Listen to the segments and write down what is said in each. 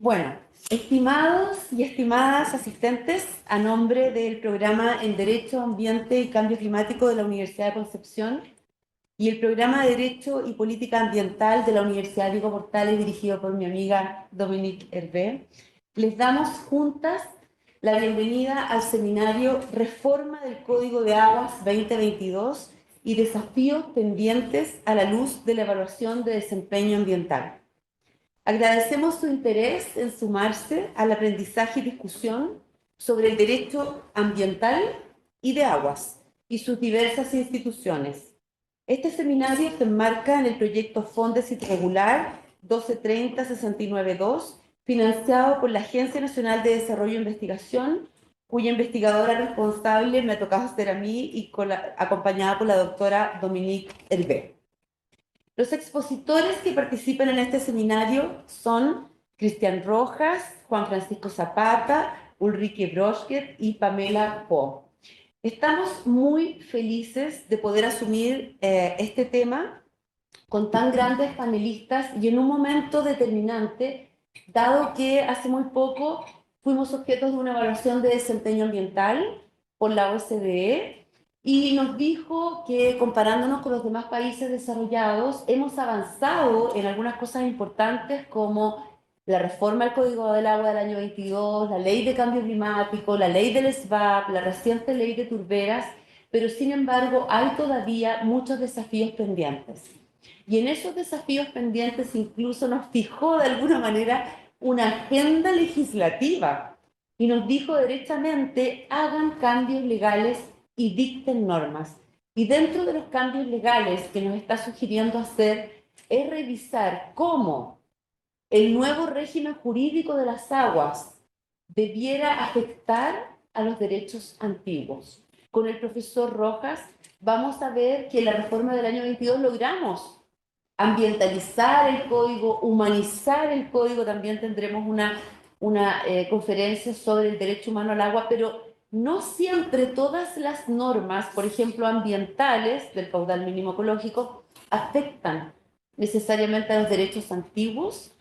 Bueno, estimados y estimadas asistentes, a nombre del programa en Derecho, Ambiente y Cambio Climático de la Universidad de Concepción y el programa de Derecho y Política Ambiental de la Universidad Diego Portales, dirigido por mi amiga Dominique Hervé, les damos juntas la bienvenida al seminario Reforma del Código de Aguas 2022 y desafíos pendientes a la luz de la evaluación de desempeño ambiental. Agradecemos su interés en sumarse al aprendizaje y discusión sobre el derecho ambiental y de aguas y sus diversas instituciones. Este seminario se enmarca en el proyecto Fondesit Regular 1230-692, financiado por la Agencia Nacional de Desarrollo e Investigación, cuya investigadora responsable me ha tocado ser a mí y acompañada por la doctora Dominique Hervé. Los expositores que participan en este seminario son Cristian Rojas, Juan Francisco Zapata, Ulrike Broschke y Pamela Po. Estamos muy felices de poder asumir este tema con tan grandes panelistas y en un momento determinante, dado que hace muy poco fuimos objetos de una evaluación de desempeño ambiental por la OCDE y nos dijo que comparándonos con los demás países desarrollados hemos avanzado en algunas cosas importantes como la reforma del Código del Agua del año 22, la ley de cambio climático, la ley del SVAP, la reciente ley de turberas, pero sin embargo hay todavía muchos desafíos pendientes. Y en esos desafíos pendientes incluso nos fijó de alguna manera una agenda legislativa y nos dijo derechamente, hagan cambios legales y dicten normas. Y dentro de los cambios legales que nos está sugiriendo hacer es revisar cómo el nuevo régimen jurídico de las aguas debiera afectar a los derechos antiguos. Con el profesor Rojas vamos a ver que en la reforma del año 22 logramos ambientalizar el código, humanizar el código. También tendremos una conferencia sobre el derecho humano al agua, pero no siempre todas las normas, por ejemplo, ambientales del caudal mínimo ecológico, afectan necesariamente a los derechos antiguos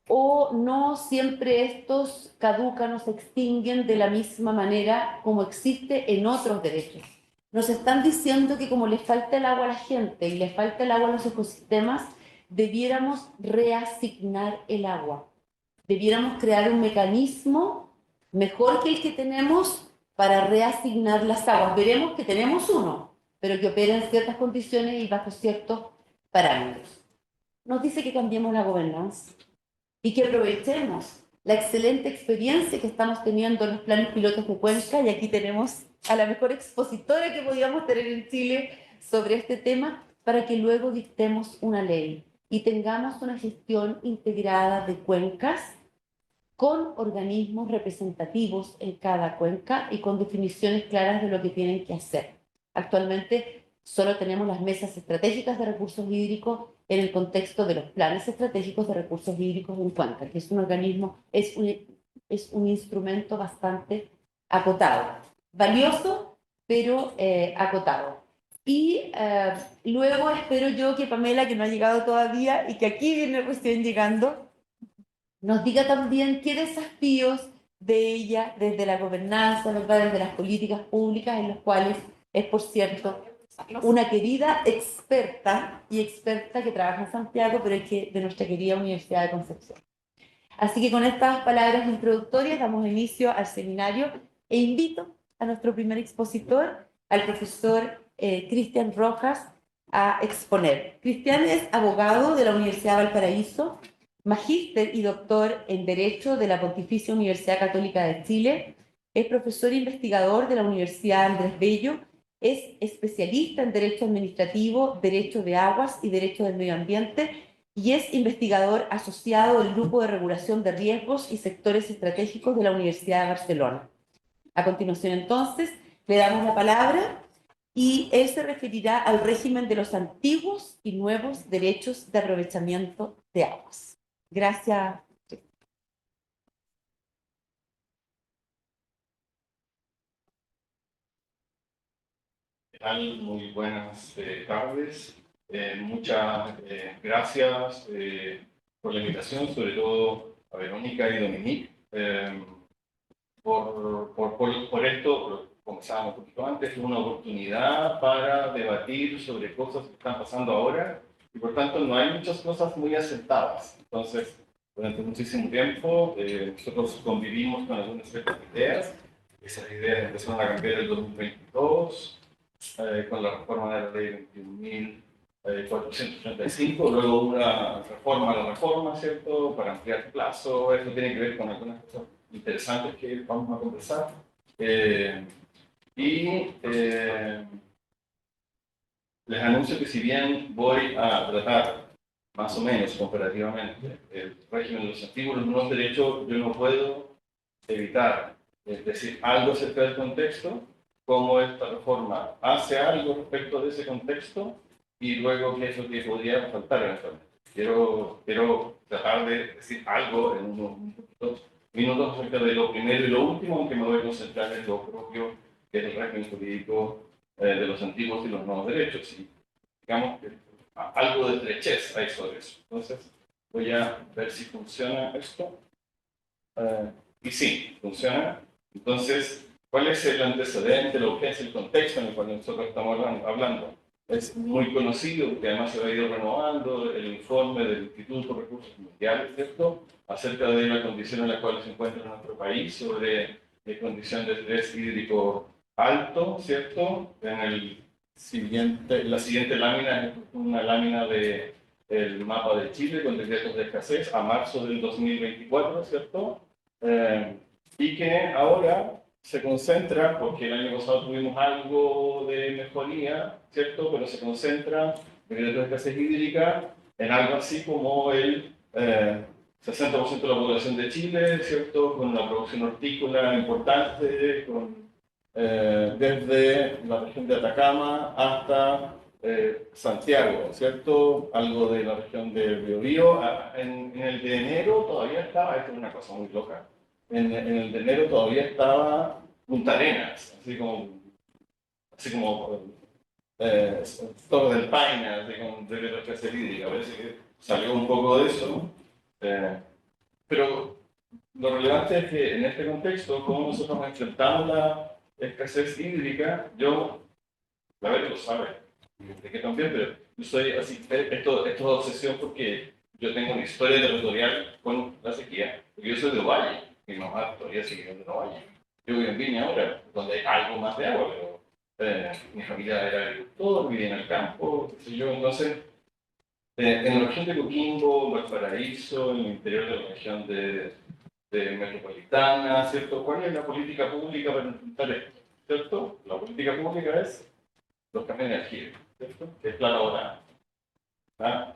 o no siempre estos caducan o se extinguen de la misma manera como existe en otros derechos. Nos están diciendo que como les falta el agua a la gente y les falta el agua a los ecosistemas, debiéramos reasignar el agua. Debiéramos crear un mecanismo mejor que el que tenemos para reasignar las aguas. Veremos que tenemos uno, pero que opera en ciertas condiciones y bajo ciertos parámetros. Nos dice que cambiemos la gobernanza y que aprovechemos la excelente experiencia que estamos teniendo en los planes pilotos de Cuenca, y aquí tenemos a la mejor expositora que podíamos tener en Chile sobre este tema, para que luego dictemos una ley y tengamos una gestión integrada de cuencas con organismos representativos en cada cuenca y con definiciones claras de lo que tienen que hacer. Actualmente solo tenemos las mesas estratégicas de recursos hídricos en el contexto de los planes estratégicos de recursos hídricos en cuenca, que es un organismo, es un instrumento bastante acotado, valioso, pero acotado. Y luego espero yo que Pamela, que no ha llegado todavía y que aquí viene recién llegando, nos diga también qué desafíos de ella desde la gobernanza, ¿verdad? Desde las políticas públicas, en los cuales es, por cierto, una querida experta y experta que trabaja en Santiago, pero es que de nuestra querida Universidad de Concepción. Así que con estas palabras introductorias damos inicio al seminario e invito a nuestro primer expositor, al profesor Cristian Rojas, a exponer. Cristian es abogado de la Universidad de Valparaíso, magíster y doctor en Derecho de la Pontificia Universidad Católica de Chile, es profesor investigador de la Universidad Andrés Bello, es especialista en Derecho Administrativo, Derecho de Aguas y Derecho del Medio Ambiente, y es investigador asociado del Grupo de Regulación de Riesgos y Sectores Estratégicos de la Universidad de Barcelona. A continuación, entonces, le damos la palabra y él se referirá al régimen de los antiguos y nuevos derechos de aprovechamiento de aguas. Gracias. ¿Qué tal? Muy buenas tardes. Muchas gracias por la invitación, sobre todo Verónica y Dominique. Por esto, comenzábamos un poquito antes, es una oportunidad para debatir sobre cosas que están pasando ahora y por tanto no hay muchas cosas muy asentadas. Entonces, durante muchísimo tiempo nosotros convivimos con algunas ciertas ideas. Esas ideas empezaron a cambiar en el 2022 con la reforma de la ley 21.435, luego una reforma a la reforma, ¿cierto? Para ampliar plazo. Esto tiene que ver con algunas cosas interesantes que vamos a conversar. Les anuncio que si bien voy a tratar más o menos comparativamente el régimen de los antiguos, los nuevos derechos, yo no puedo evitar decir algo acerca del contexto, cómo esta reforma hace algo respecto de ese contexto y luego qué es lo que podría faltar eventualmente. Quiero tratar de decir algo en unos minutos acerca de lo primero y lo último, aunque me voy a concentrar en lo propio que es el régimen jurídico de los antiguos y los nuevos derechos. Y digamos que algo de estrechez hay sobre eso. Entonces, voy a ver si funciona esto. Y sí, funciona. Entonces, ¿cuál es el antecedente, lo que es el contexto en el cual nosotros estamos hablando? Es muy conocido, porque además se ha ido renovando el informe del Instituto de Recursos Mundiales, ¿cierto?, acerca de la condición en la cual se encuentra nuestro país, sobre la condición de estrés hídrico alto, ¿cierto? La siguiente lámina es una lámina del mapa de Chile con decretos de escasez a marzo del 2024, ¿cierto? Y que ahora se concentra, porque el año pasado tuvimos algo de mejoría, ¿cierto? Pero se concentra el decreto de escasez hídrica en algo así como el 60% de la población de Chile, ¿cierto? Con una producción hortícola importante, desde la región de Atacama hasta Santiago, ¿cierto? Algo de la región de Biobío. En el de enero todavía estaba, esto es una cosa muy loca, en el de enero todavía estaba Punta Arenas, así como Torre del Paine, así como de la escasez hídrica. Parece que salió un poco de eso, ¿no? Pero lo relevante es que en este contexto, cómo nosotros enfrentamos la escasez hídrica, la verdad lo sabe, de qué también, pero yo soy así, esto es obsesión porque yo tengo una historia territorial con la sequía, porque yo soy de Ovalle, mi mamá todavía sigue viviendo en Ovalle. Yo vivo en Viña ahora, donde hay algo más de agua, pero mi familia era agricultor, vivía en el campo, qué sé yo, entonces en la región de Coquimbo, Valparaíso, en el interior de la región de metropolitana, ¿cierto? ¿Cuál es la política pública para enfrentar esto? ¿Cierto? La política pública es los cambios de energía, ¿cierto? Que es la hora. ¿Ah?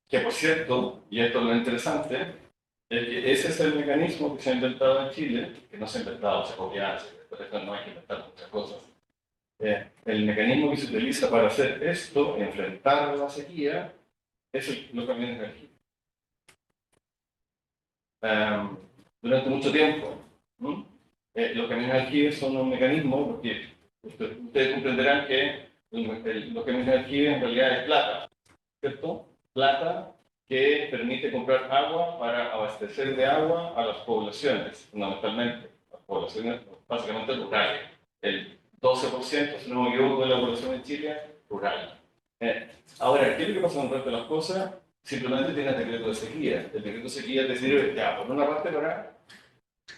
Que por cierto, y esto es lo interesante, es que ese es el mecanismo que se ha inventado en Chile, que no se ha inventado, se copia, por eso no hay que inventar muchas cosas. El mecanismo que se utiliza para hacer esto, enfrentar la sequía, es los cambios de energía. Durante mucho tiempo, los camiones de aljibe son un mecanismo, porque ustedes comprenderán que los camiones de aljibe en realidad es plata, ¿cierto? Plata que permite comprar agua para abastecer de agua a las poblaciones, fundamentalmente, las poblaciones básicamente rurales. El 12%, si no me equivoco, de la población en Chile rural. Ahora, ¿qué es lo que pasa con el resto de las cosas? Simplemente tienes decreto de sequía. El decreto de sequía te sirve, ya, por una parte para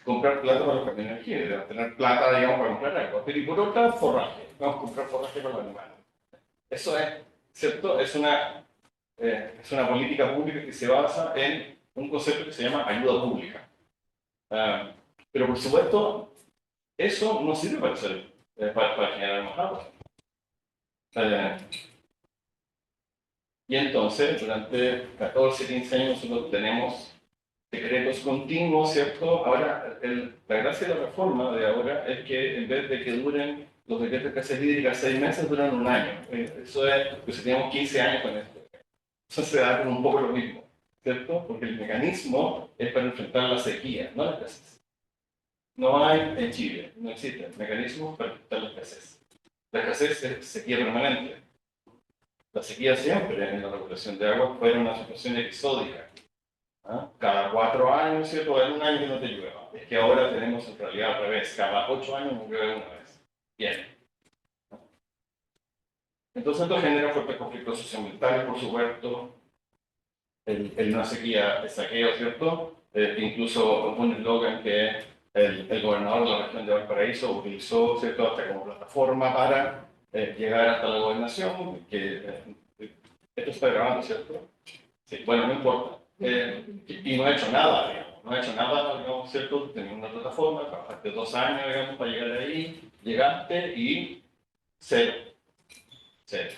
comprar plata para los camiones de energía, tener plata, digamos, para comprar agua, pero y por otra, forraje. Vamos a comprar forraje para los animales. Eso es, ¿cierto? Es una política pública que se basa en un concepto que se llama ayuda pública. Pero por supuesto, eso no sirve para generar más agua. Y entonces, durante 14, 15 años, nosotros tenemos decretos continuos, ¿cierto? Ahora, la gracia de la reforma de ahora es que en vez de que duren los decretos de escasez hídrica 6 meses, duran un año. Eso es, pues teníamos 15 años con esto. Eso se da como un poco lo mismo, ¿cierto? Porque el mecanismo es para enfrentar la sequía, no la escasez. No hay en Chile, no existen mecanismos para enfrentar la escasez. La escasez es sequía permanente. La sequía siempre en la regulación de agua fue una situación episódica. 4 años, ¿cierto? En un año que no te llueva. Es que ahora tenemos en realidad al revés, cada 8 años nos llueve una vez. Bien. Entonces esto genera fuertes conflictos socioambientales, por supuesto, una sequía de saqueo, ¿cierto? Incluso un eslogan que el gobernador de la región de Valparaíso utilizó, ¿cierto?, hasta como plataforma para llegar hasta la gobernación, que esto está grabando, ¿cierto? Sí, bueno, no importa. Y no ha hecho nada, digamos, no ha hecho nada, digamos, ¿cierto? Tenía una plataforma, trabajaste 2 años, digamos, para llegar ahí, llegaste y cero, cero.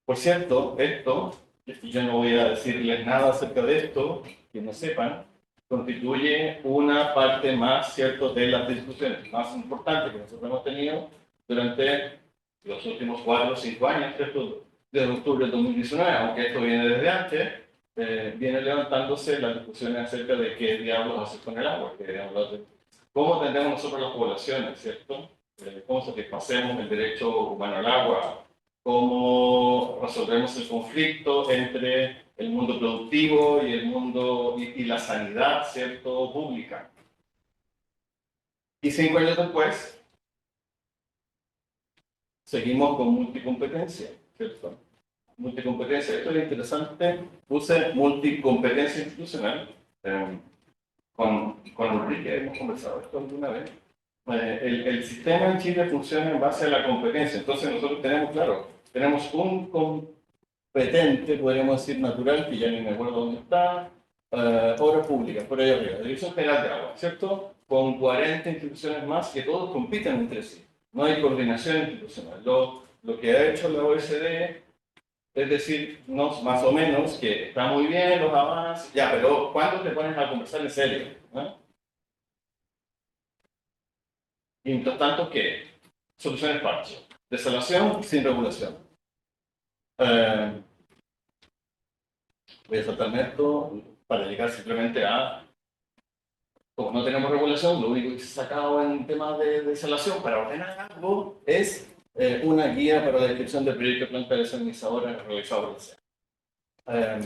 Por cierto, esto, y yo no voy a decirles nada acerca de esto, que no sepan, constituye una parte más, ¿cierto?, de las discusiones más importantes que nosotros hemos tenido durante los últimos 4 o 5 años, ¿cierto?, desde octubre del 2019, aunque esto viene desde antes, viene levantándose las discusiones acerca de qué diablos hacer con el agua, cómo tendremos nosotros las poblaciones, ¿cierto?, cómo satisfacemos el derecho humano al agua, cómo resolvemos el conflicto entre el mundo productivo y el mundo y la sanidad, ¿cierto?, pública. Y 5 años después, seguimos con multicompetencia, ¿cierto? Multicompetencia, esto es interesante, puse multicompetencia institucional, con Ulrike hemos conversado esto alguna vez. El sistema en Chile funciona en base a la competencia, entonces nosotros tenemos, claro, tenemos un competente, podríamos decir natural, que ya ni me acuerdo dónde está, obras públicas, por ahí arriba, Dirección General de Agua, ¿cierto? Con 40 instituciones más que todos compiten entre sí, no hay coordinación institucional. Lo que ha hecho la OECD es decir, más o menos, que está muy bien los avances, ya, pero ¿cuándo te pones a conversar en serio? Y mientras tanto, ¿qué? Soluciones parche. Desalación sin regulación. Voy a saltarme esto para llegar simplemente a, como no tenemos regulación, lo único que se ha sacado en temas de desalación para ordenar algo es una guía para la descripción del proyecto de planta desalinizadora realizado por el SEA.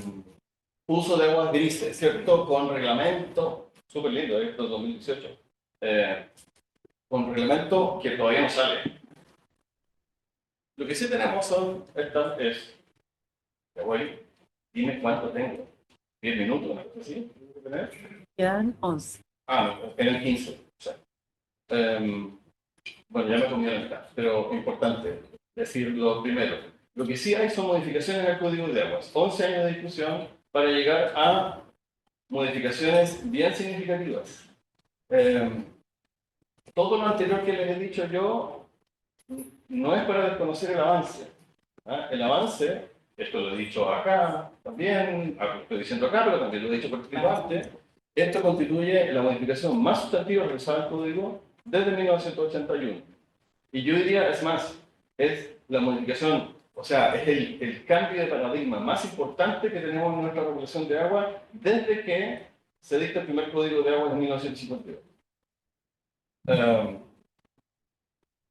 Uso de aguas grises, ¿cierto? Con reglamento, súper lindo, esto es 2018, con reglamento que todavía no sale. Lo que sí tenemos son estas, ya voy, dime cuánto tengo, 10 minutos, ¿no? ¿Sí? Quedan 11. Ah, no, en el 15. O sea, bueno, ya me comí la mitad, pero importante decir lo primero. Lo que sí hay son modificaciones en el Código de Aguas, 11 años de discusión para llegar a modificaciones bien significativas. Todo lo anterior que les he dicho yo no es para desconocer el avance. El avance, esto lo he dicho acá también, lo estoy diciendo acá, pero también lo he dicho por escrito antes, esto constituye la modificación más sustantiva realizada al código desde 1981. Y yo diría, es más, es la modificación, o sea, es el cambio de paradigma más importante que tenemos en nuestra regulación de agua desde que se dicta el primer código de agua en 1952.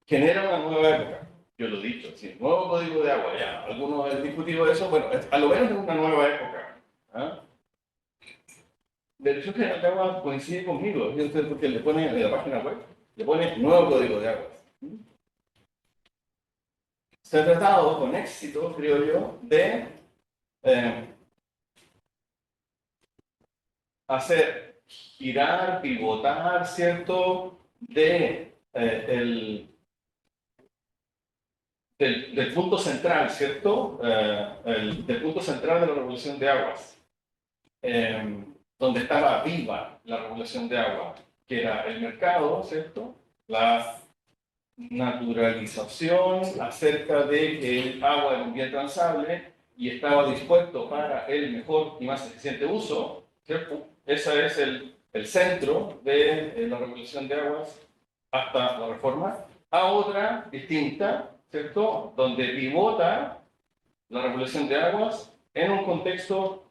Genera una nueva época, yo lo he dicho, sí, nuevo código de agua, ya, algunos han discutido eso, bueno, a lo menos es una nueva época. La Dirección General de Agua coincide conmigo, porque le pone en la página web, le pone nuevo código de agua. Se ha tratado con éxito, creo yo, de hacer girar, pivotar, ¿cierto?, del punto central, ¿cierto?, del punto central de la regulación de aguas, donde estaba viva la regulación de agua, que era el mercado, ¿cierto?, la naturalización acerca de que el agua era un bien transable y estaba dispuesto para el mejor y más eficiente uso, ¿cierto? Ese es el centro de la regulación de aguas hasta la reforma, a otra distinta, ¿cierto? Donde pivota la regulación de aguas en un contexto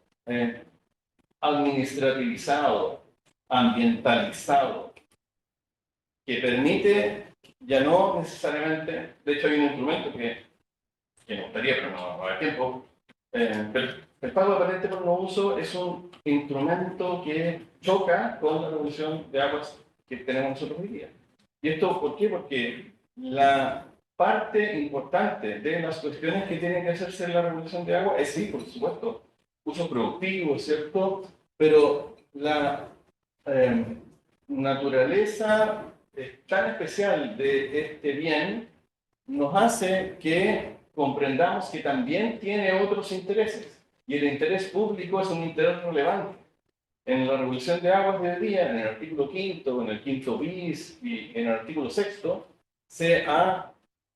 administrativizado, ambientalizado, que permite ya no necesariamente, de hecho hay un instrumento que me gustaría, pero no va a haber tiempo, pero el pago de patente por no uso es un instrumento que choca con la regulación de aguas que tenemos nosotros hoy día. ¿Y esto por qué? Porque la parte importante de las cuestiones que tienen que hacerse en la regulación de agua es, sí, por supuesto, uso productivo, ¿cierto? Pero la naturaleza tan especial de este bien nos hace que comprendamos que también tiene otros intereses. Y el interés público es un interés relevante. En la regulación de aguas de hoy día, en el artículo 5, en el 5 bis y en el artículo 6, se ha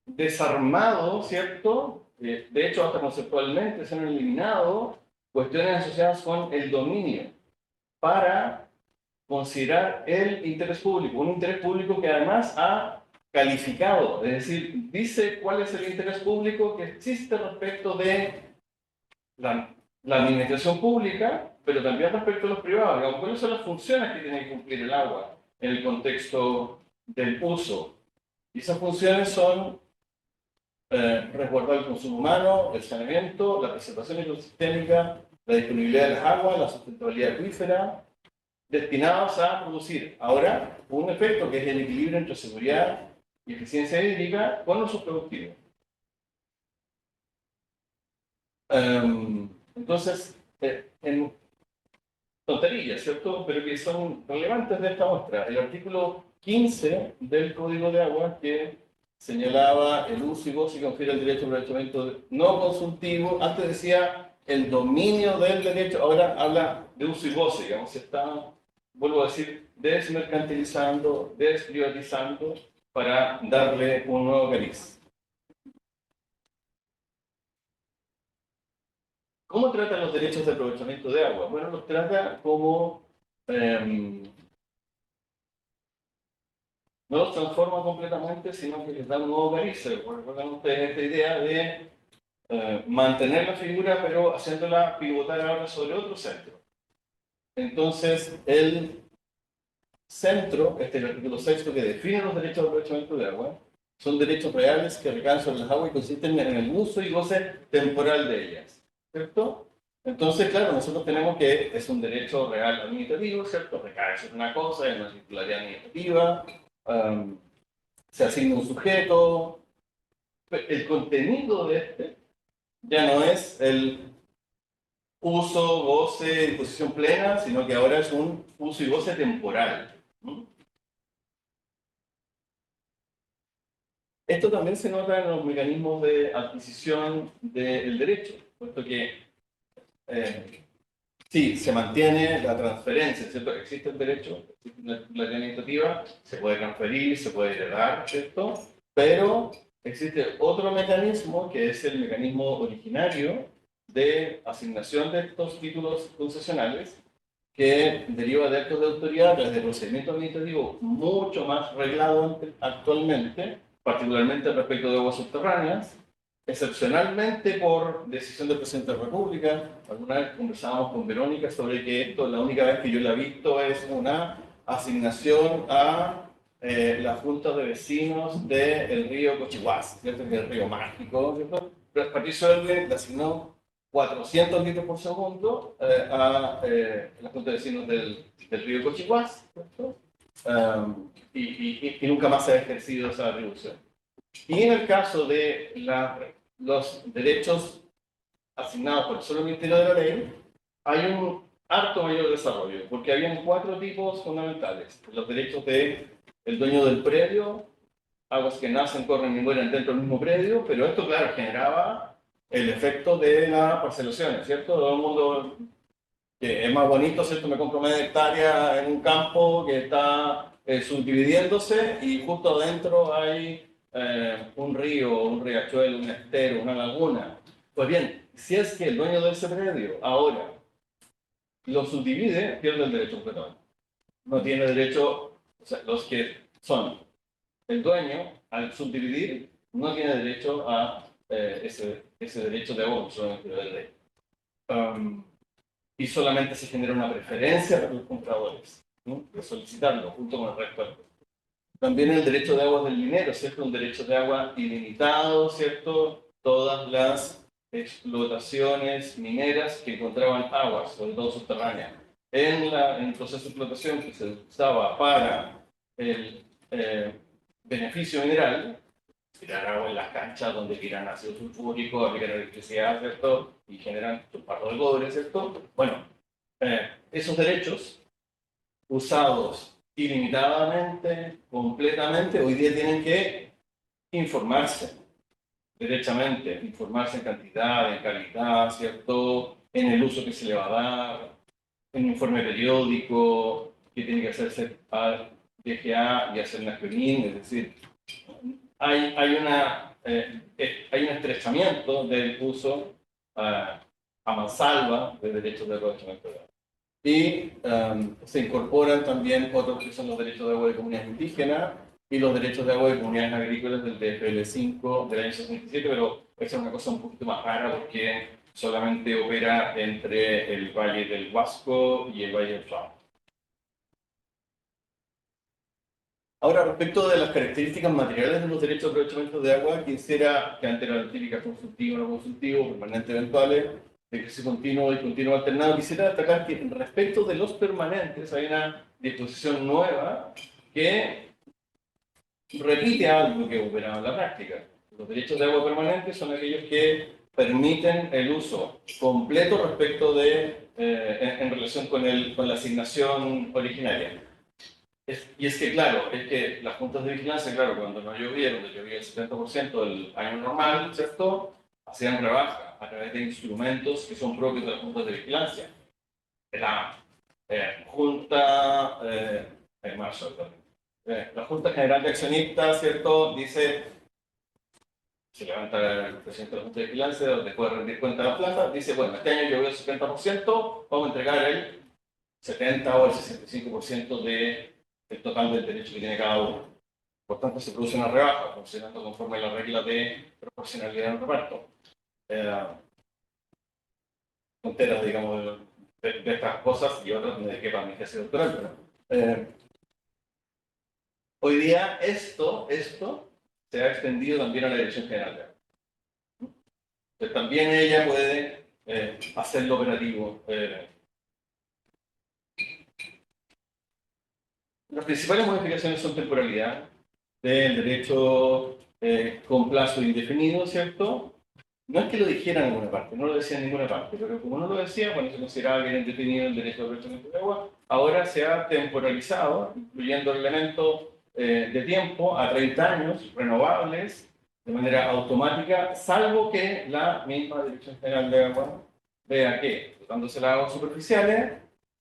desarmado, ¿cierto? De hecho, hasta conceptualmente se han eliminado cuestiones asociadas con el dominio para considerar el interés público, un interés público que además ha calificado, es decir, dice cuál es el interés público que existe respecto de la administración pública, pero también respecto a los privados. Digamos, ¿cuáles son las funciones que tiene que cumplir el agua en el contexto del uso? Y esas funciones son resguardar el consumo humano, el saneamiento, la preservación ecosistémica, la disponibilidad de las aguas, la sustentabilidad acuífera, destinados a producir ahora un efecto que es el equilibrio entre seguridad y eficiencia hídrica con uso productivo. Entonces, en tonterías, ¿cierto? Pero que son relevantes de esta muestra. El artículo 15 del Código de Aguas que señalaba el uso y goce que confiere el derecho al aprovechamiento no consultivo. Antes decía el dominio del derecho, ahora habla de uso y goce, digamos, se está, vuelvo a decir, desmercantilizando, desprivatizando para darle un nuevo cariz. ¿Cómo trata los derechos de aprovechamiento de agua? Bueno, los trata como no los transforma completamente, sino que les da un nuevo cariz. Recuerdan ustedes esta idea de mantener la figura, pero haciéndola pivotar ahora sobre otro centro. Entonces, el centro, este es el artículo 6 que define los derechos de aprovechamiento de agua, son derechos reales que recaen sobre las aguas y consisten en el uso y goce temporal de ellas. ¿Cierto? Entonces, claro, nosotros tenemos que es un derecho real administrativo, ¿cierto? Recae sobre una cosa, es una titularidad administrativa, se asigna un sujeto. El contenido de este ya no es el uso, goce, disposición plena, sino que ahora es un uso y goce temporal. Esto también se nota en los mecanismos de adquisición del derecho, puesto que sí, se mantiene la transferencia, ¿cierto? Existe el derecho, existe la ley administrativa, se puede transferir, se puede heredar, ¿cierto? Pero existe otro mecanismo que es el mecanismo originario de asignación de estos títulos concesionales que deriva de actos de autoridad a través de procedimientos administrativos mucho más reglados actualmente, particularmente respecto de aguas subterráneas, excepcionalmente por decisión del presidente de la República. Alguna vez conversábamos con Verónica sobre que esto, la única vez que yo la he visto es una asignación a las juntas de vecinos del río Cochihuas, ¿cierto? Que es el río mágico, ¿cierto? Pero Patricio Elwin le asignó 400 litros por segundo a la junta de vecinos del río Cochihuas, ¿cierto? Y nunca más se ha ejercido esa atribución. Y en el caso de los derechos asignados por el solo Ministerio de la Ley, hay un harto mayor desarrollo, porque habían 4 tipos fundamentales. Los derechos del dueño del predio, aguas que nacen, corren y mueren dentro del mismo predio, pero esto, claro, generaba el efecto de la parcelación, ¿cierto? Todo el mundo, que es más bonito, ¿cierto? Me compro media hectárea en un campo que está subdividiéndose y justo adentro hay un río, un riachuelo, un estero, una laguna. Pues bien, si es que el dueño de ese predio ahora lo subdivide, pierde el derecho completamente. No tiene derecho, o sea, los que son el dueño, al subdividir, no tiene derecho a ese derecho de agua solamente del rey. Y solamente se genera una preferencia para los compradores, ¿no? De solicitarlo junto con el resto. También el derecho de agua del minero, ¿cierto? Un derecho de agua ilimitado, ¿cierto? Todas las explotaciones mineras que encontraban aguas, sobre todo subterráneas. En el proceso de explotación que se usaba para el beneficio mineral, tirar agua en las canchas donde tiran ácido sulfúrico, aplican electricidad, ¿cierto? Y generan sulfato de cobre, ¿cierto? Bueno, esos derechos usados ilimitadamente, completamente, hoy día tienen que informarse derechamente, informarse en cantidad, en calidad, ¿cierto? En el uso que se le va a dar, en un informe periódico que tiene que hacerse al DGA y hacer una screening, es decir, hay un estrechamiento del uso a mansalva de derechos de aprovechamiento de agua. Y se incorporan también otros que son los derechos de agua de comunidades indígenas y los derechos de agua de comunidades agrícolas del DFL5 del año 67, pero esa es una cosa un poquito más rara porque solamente opera entre el Valle del Huasco y el Valle del Chao. Ahora, respecto de las características materiales de los derechos de aprovechamiento de agua, quisiera que antes era la típica consultivo, no consultivo, permanente, eventuales, de ejercicio continuo y continuo alternado, quisiera destacar que respecto de los permanentes hay una disposición nueva que repite algo que operaba en la práctica. Los derechos de agua permanentes son aquellos que permiten el uso completo respecto de, en relación con la asignación originaria. Y es que, claro, es que las juntas de vigilancia, claro, cuando no llovía, cuando llovía el 70% del año normal, ¿cierto? Hacían rebaja a través de instrumentos que son propios de las juntas de vigilancia. La Junta, en marzo, la Junta General de Accionistas, ¿cierto? Dice, se levanta el presidente de la Junta de Vigilancia, después de rendir cuenta de la plata, dice, bueno, este año llovió el 70%, vamos a entregar el 70 o el 65% del total del derecho que tiene cada uno. Por tanto, se produce una rebaja, funcionando conforme a la regla de proporcionalidad en el reparto. Fronteras, digamos, de estas cosas y otras de que para mi tesis doctoral. Hoy día esto se ha extendido también a la Dirección General de Agua. Entonces, también ella puede hacerlo operativo. Las principales modificaciones son temporalidad del derecho con plazo indefinido, ¿cierto? No es que lo dijera en ninguna parte, no lo decía en ninguna parte, pero como no lo decía, cuando se consideraba que era indefinido el derecho de aprovechamiento de agua, ahora se ha temporalizado, incluyendo el elemento de tiempo a 30 años, renovables, de manera automática, salvo que la misma Dirección General de Agua vea que, tratándose de las aguas superficiales,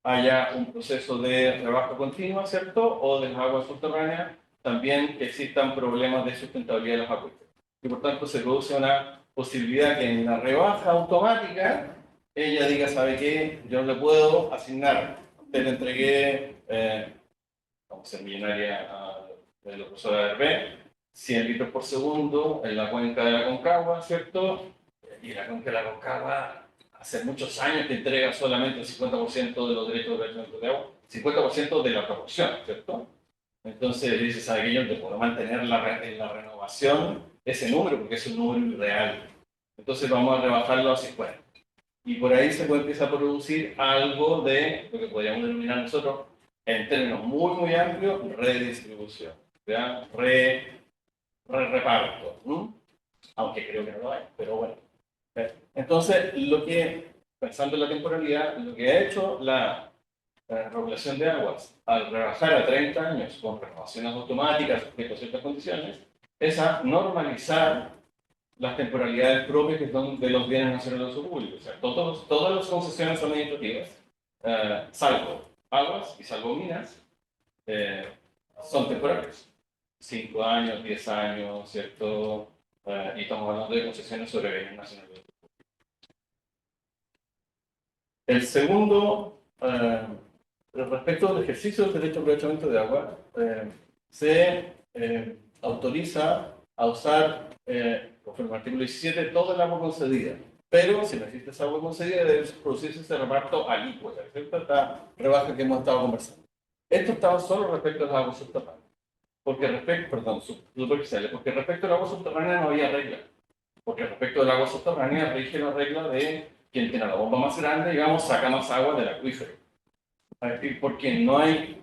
haya un proceso de rebaja continua, ¿cierto? O de las aguas subterráneas, también que existan problemas de sustentabilidad de los acuíferos. Y por tanto se produce una posibilidad que en la rebaja automática ella diga, ¿sabe qué? Yo no le puedo asignar. Te le entregué, vamos a ser millonaria a la profesora Hervé, 100 litros por segundo en la cuenca de la Concagua, ¿cierto? Y la cuenca de la Concagua hace muchos años que entrega solamente el 50% de los derechos de aprovechamiento de agua, 50% de la proporción, ¿cierto? Entonces dice, ¿sabe qué? Yo te puedo mantener en la renovación ese número, porque es un número irreal. Entonces vamos a rebajarlo a 50. Y por ahí se puede empezar a producir algo de lo que podríamos denominar nosotros, en términos muy, muy amplios, redistribución, ¿ya? Reparto, ¿no? Aunque creo que no lo hay, pero bueno. Entonces, pensando en la temporalidad, lo que ha hecho la regulación de aguas, al rebajar a 30 años con renovaciones automáticas sujetas a ciertas condiciones, es a normalizar las temporalidades propias que son de los bienes nacionales de uso público. O sea, todas las concesiones administrativas, salvo aguas y salvo minas, son temporales. 5 años, 10 años, ¿cierto? Y estamos hablando de concesiones sobre bienes nacionales de uso público. El segundo, respecto al ejercicio del derecho de aprovechamiento de agua, se autoriza a usar, conforme al artículo 17, toda el agua concedida. Pero si no existe esa agua concedida, debe producirse ese reparto alícuota, ¿cierto? Esta rebaja que hemos estado conversando. Esto estaba solo respecto a las aguas subterráneas. Porque respecto, perdón, superficiales, porque respecto al agua subterránea no había regla. Porque respecto del agua subterránea rige la regla de quien tiene la bomba más grande, digamos, saca más agua del acuífero. Porque no hay,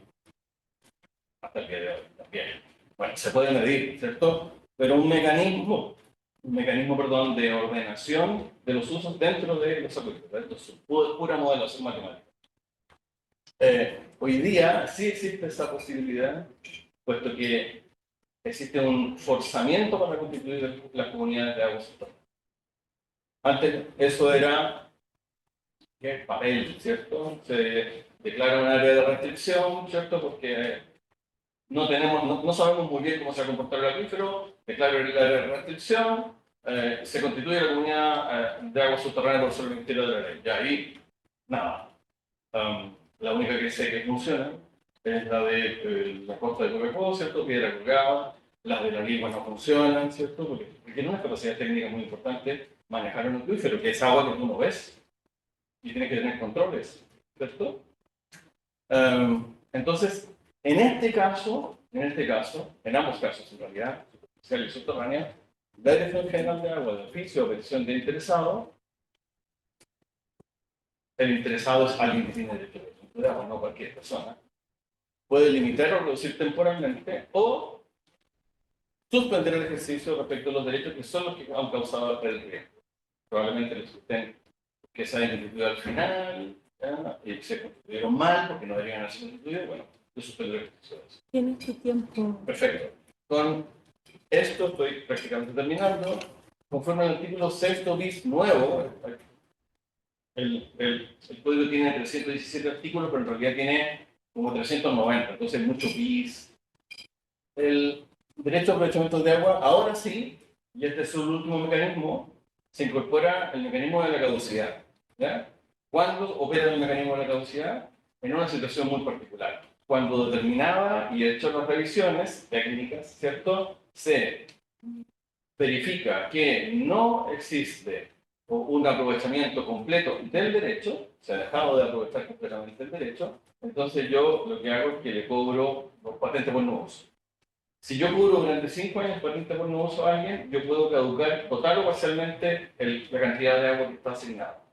hasta el día de hoy también, bueno, se puede medir, ¿cierto? Pero un mecanismo, perdón, de ordenación de los usos dentro de los acuíferos. Esto es pura modelación matemática. Hoy día sí existe esa posibilidad, puesto que existe un forzamiento para constituir las comunidades de agua subterránea. Antes eso era papel, ¿cierto? Se declara un área de restricción, ¿cierto? Porque no sabemos muy bien cómo se va a comportar el acuífero, declara el área de restricción, se constituye la comunidad de agua subterránea por solo el Ministerio de la Ley. Ya ahí, nada. La única que sé que funciona es la de la costa de Copiapó, ¿cierto? Piedra Colgada, las de la Ligua no funcionan, ¿cierto? Porque tiene una capacidad técnica muy importante manejar un acuífero, que es agua que tú no ves y tiene que tener controles, ¿cierto? Entonces, en ambos casos, en realidad, superficial y subterránea, la Dirección General de Agua de oficio o petición de interesado, el interesado es alguien que tiene derecho de agua, no cualquier persona, puede limitar o reducir temporalmente o suspender el ejercicio respecto a los derechos que son los que han causado el riesgo. Probablemente les sustenten que se hayan constituido al final, y se constituyeron mal porque no deberían haberse constituido, bueno, yo suspendo el ejercicio de eso. Tienes tu tiempo. Perfecto. Con esto estoy prácticamente terminando. Conforme al artículo 6 bis nuevo, el código tiene 317 artículos, pero en realidad tiene como 390, entonces mucho bis. El derecho a aprovechamiento de agua, ahora sí, y este es su último mecanismo, se incorpora el mecanismo de la caducidad. ¿Ya? ¿Cuándo opera el mecanismo de la caducidad? En una situación muy particular. Cuando determinada y hecho las revisiones técnicas, ¿cierto? Se verifica que no existe un aprovechamiento completo del derecho, se ha dejado de aprovechar completamente el derecho, entonces yo lo que hago es que le cobro los patentes por no uso. Si yo cubro durante 5 años patente por no uso a alguien, yo puedo caducar total o parcialmente la cantidad de agua que está asignada.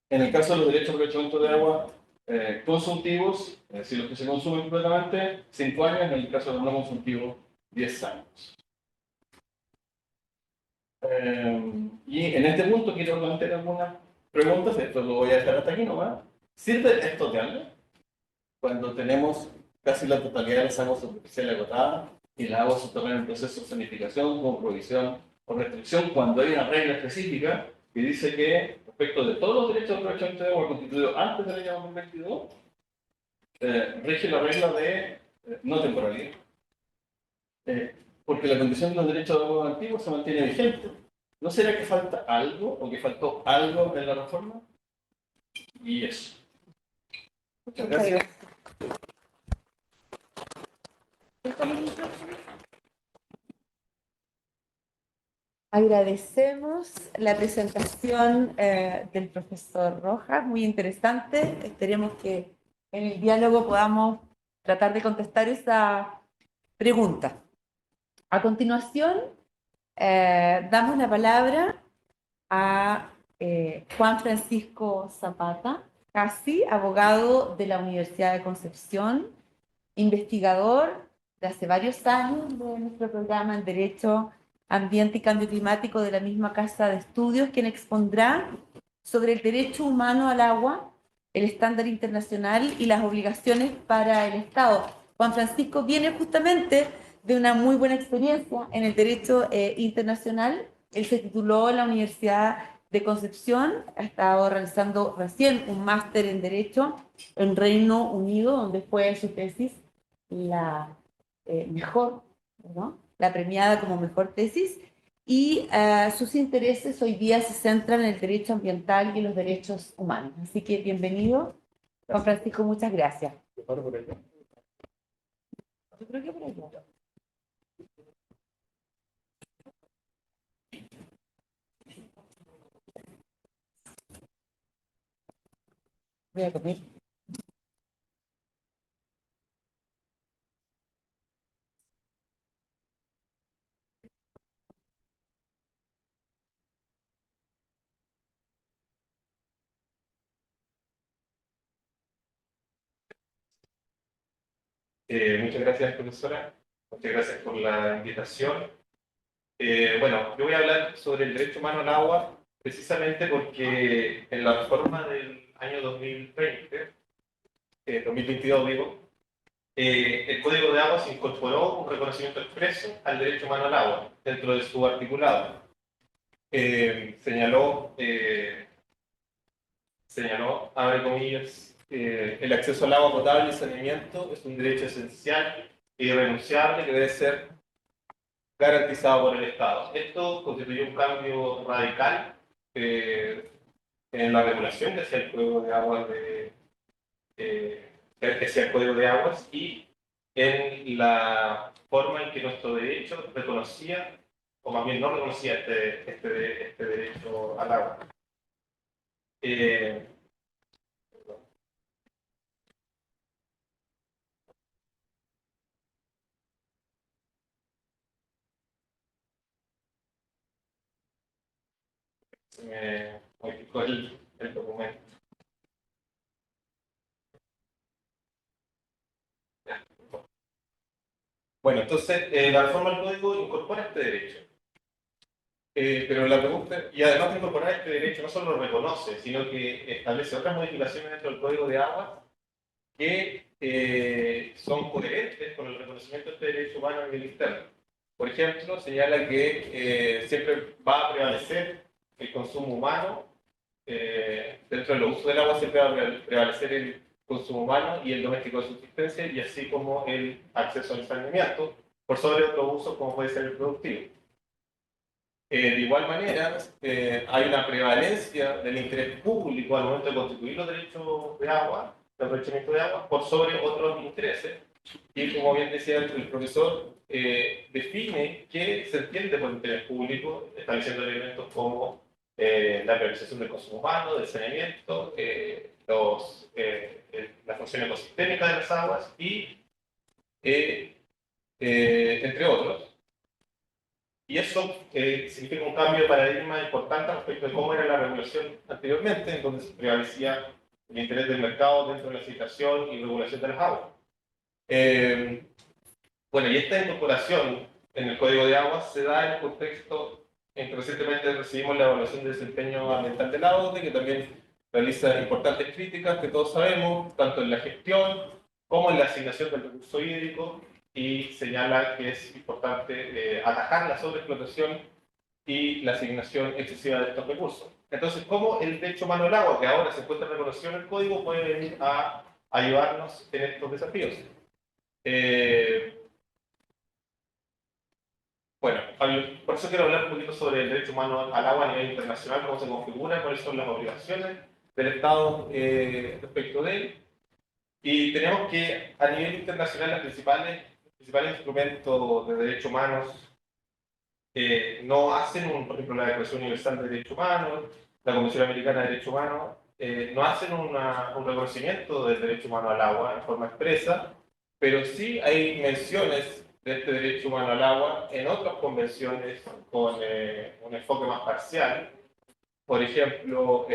En el caso de los derechos de aprovechamiento de agua consumtivos, es decir, los que se consumen completamente, 5 años, en el caso de los no consumtivos, 10 años. Y en este punto quiero plantear algunas preguntas, esto lo voy a dejar hasta aquí nomás. ¿Sirve esto de algo? Cuando tenemos casi la totalidad de las aguas superficiales agotadas y las aguas subterráneas en proceso de sanificación, como provisión o restricción, cuando hay una regla específica que dice que respecto de todos los derechos de aprovechamiento de agua constituidos antes del año 2022, rige la regla de no temporalidad. Porque la condición de los derechos de agua antiguos se mantiene vigente. ¿No será que falta algo o que faltó algo en la reforma? Y eso. Muchas gracias. Agradecemos la presentación del profesor Rojas, muy interesante. Esperemos que en el diálogo podamos tratar de contestar esa pregunta. A continuación, damos la palabra a Juan Francisco Zapata, casi abogado de la Universidad de Concepción, investigador de hace varios años de nuestro programa en Derecho, Ambiente y Cambio Climático de la misma Casa de Estudios, quien expondrá sobre el derecho humano al agua, el estándar internacional y las obligaciones para el Estado. Juan Francisco viene justamente de una muy buena experiencia en el derecho internacional. Él se tituló en la Universidad de Concepción, ha estado realizando recién un máster en Derecho en Reino Unido, donde fue su tesis la mejor, ¿no? La premiada como mejor tesis, y sus intereses hoy día se centran en el derecho ambiental y en los derechos humanos. Así que bienvenido, Juan Francisco, muchas gracias. Yo creo que por allá. Voy a comer. Muchas gracias, profesora. Muchas gracias por la invitación. Bueno, yo voy a hablar sobre el derecho humano al agua precisamente porque en la reforma del año 2020, 2022 digo, el Código de Aguas incorporó un reconocimiento expreso al derecho humano al agua dentro de su articulado. Señaló, abre comillas, el acceso al agua potable y saneamiento es un derecho esencial e irrenunciable que debe ser garantizado por el Estado. Esto constituye un cambio radical en la regulación que hacía el Código de Aguas que hacía el Código de Aguas y en la forma en que nuestro derecho reconocía, o más bien no reconocía este derecho al agua. Eh, Me modificó el documento. Bueno, entonces la reforma del código incorpora este derecho. Pero la pregunta, y además de incorporar este derecho, no solo lo reconoce, sino que establece otras modificaciones dentro del código de aguas que son coherentes con el reconocimiento de este derecho humano a nivel interno. Por ejemplo, señala que siempre va a prevalecer el consumo humano, dentro de los usos del agua siempre va a prevalecer el consumo humano y el doméstico de subsistencia, y así como el acceso al saneamiento, por sobre otros usos como puede ser el productivo. De igual manera, hay una prevalencia del interés público al momento de constituir los derechos de agua, el aprovechamiento de agua, por sobre otros intereses. Y como bien decía el profesor, define qué se entiende por interés público, estableciendo elementos como la priorización del consumo humano, del saneamiento, la función ecosistémica de las aguas y entre otros. Y eso significa un cambio de paradigma importante respecto de cómo era la regulación anteriormente, en donde se prevalecía el interés del mercado dentro de la licitación y regulación de las aguas. Bueno, y esta incorporación en el Código de Aguas se da en el contexto en que recientemente recibimos la evaluación de desempeño ambiental de la ODE, que también realiza importantes críticas que todos sabemos, tanto en la gestión como en la asignación del recurso hídrico, y señala que es importante atajar la sobreexplotación y la asignación excesiva de estos recursos. Entonces, ¿cómo el derecho humano al agua, que ahora se encuentra reconocido en el Código, puede venir a ayudarnos en estos desafíos? Bueno, por eso quiero hablar un poquito sobre el derecho humano al agua a nivel internacional, cómo se configura, cuáles son las obligaciones del Estado respecto de él. Y tenemos que, a nivel internacional, los principales instrumentos de derechos humanos no hacen, por ejemplo, la Declaración Universal de Derechos Humanos, la Comisión Americana de Derechos Humanos, no hacen un reconocimiento del derecho humano al agua en forma expresa, pero sí hay menciones de este derecho humano al agua en otras convenciones con un enfoque más parcial. Por ejemplo,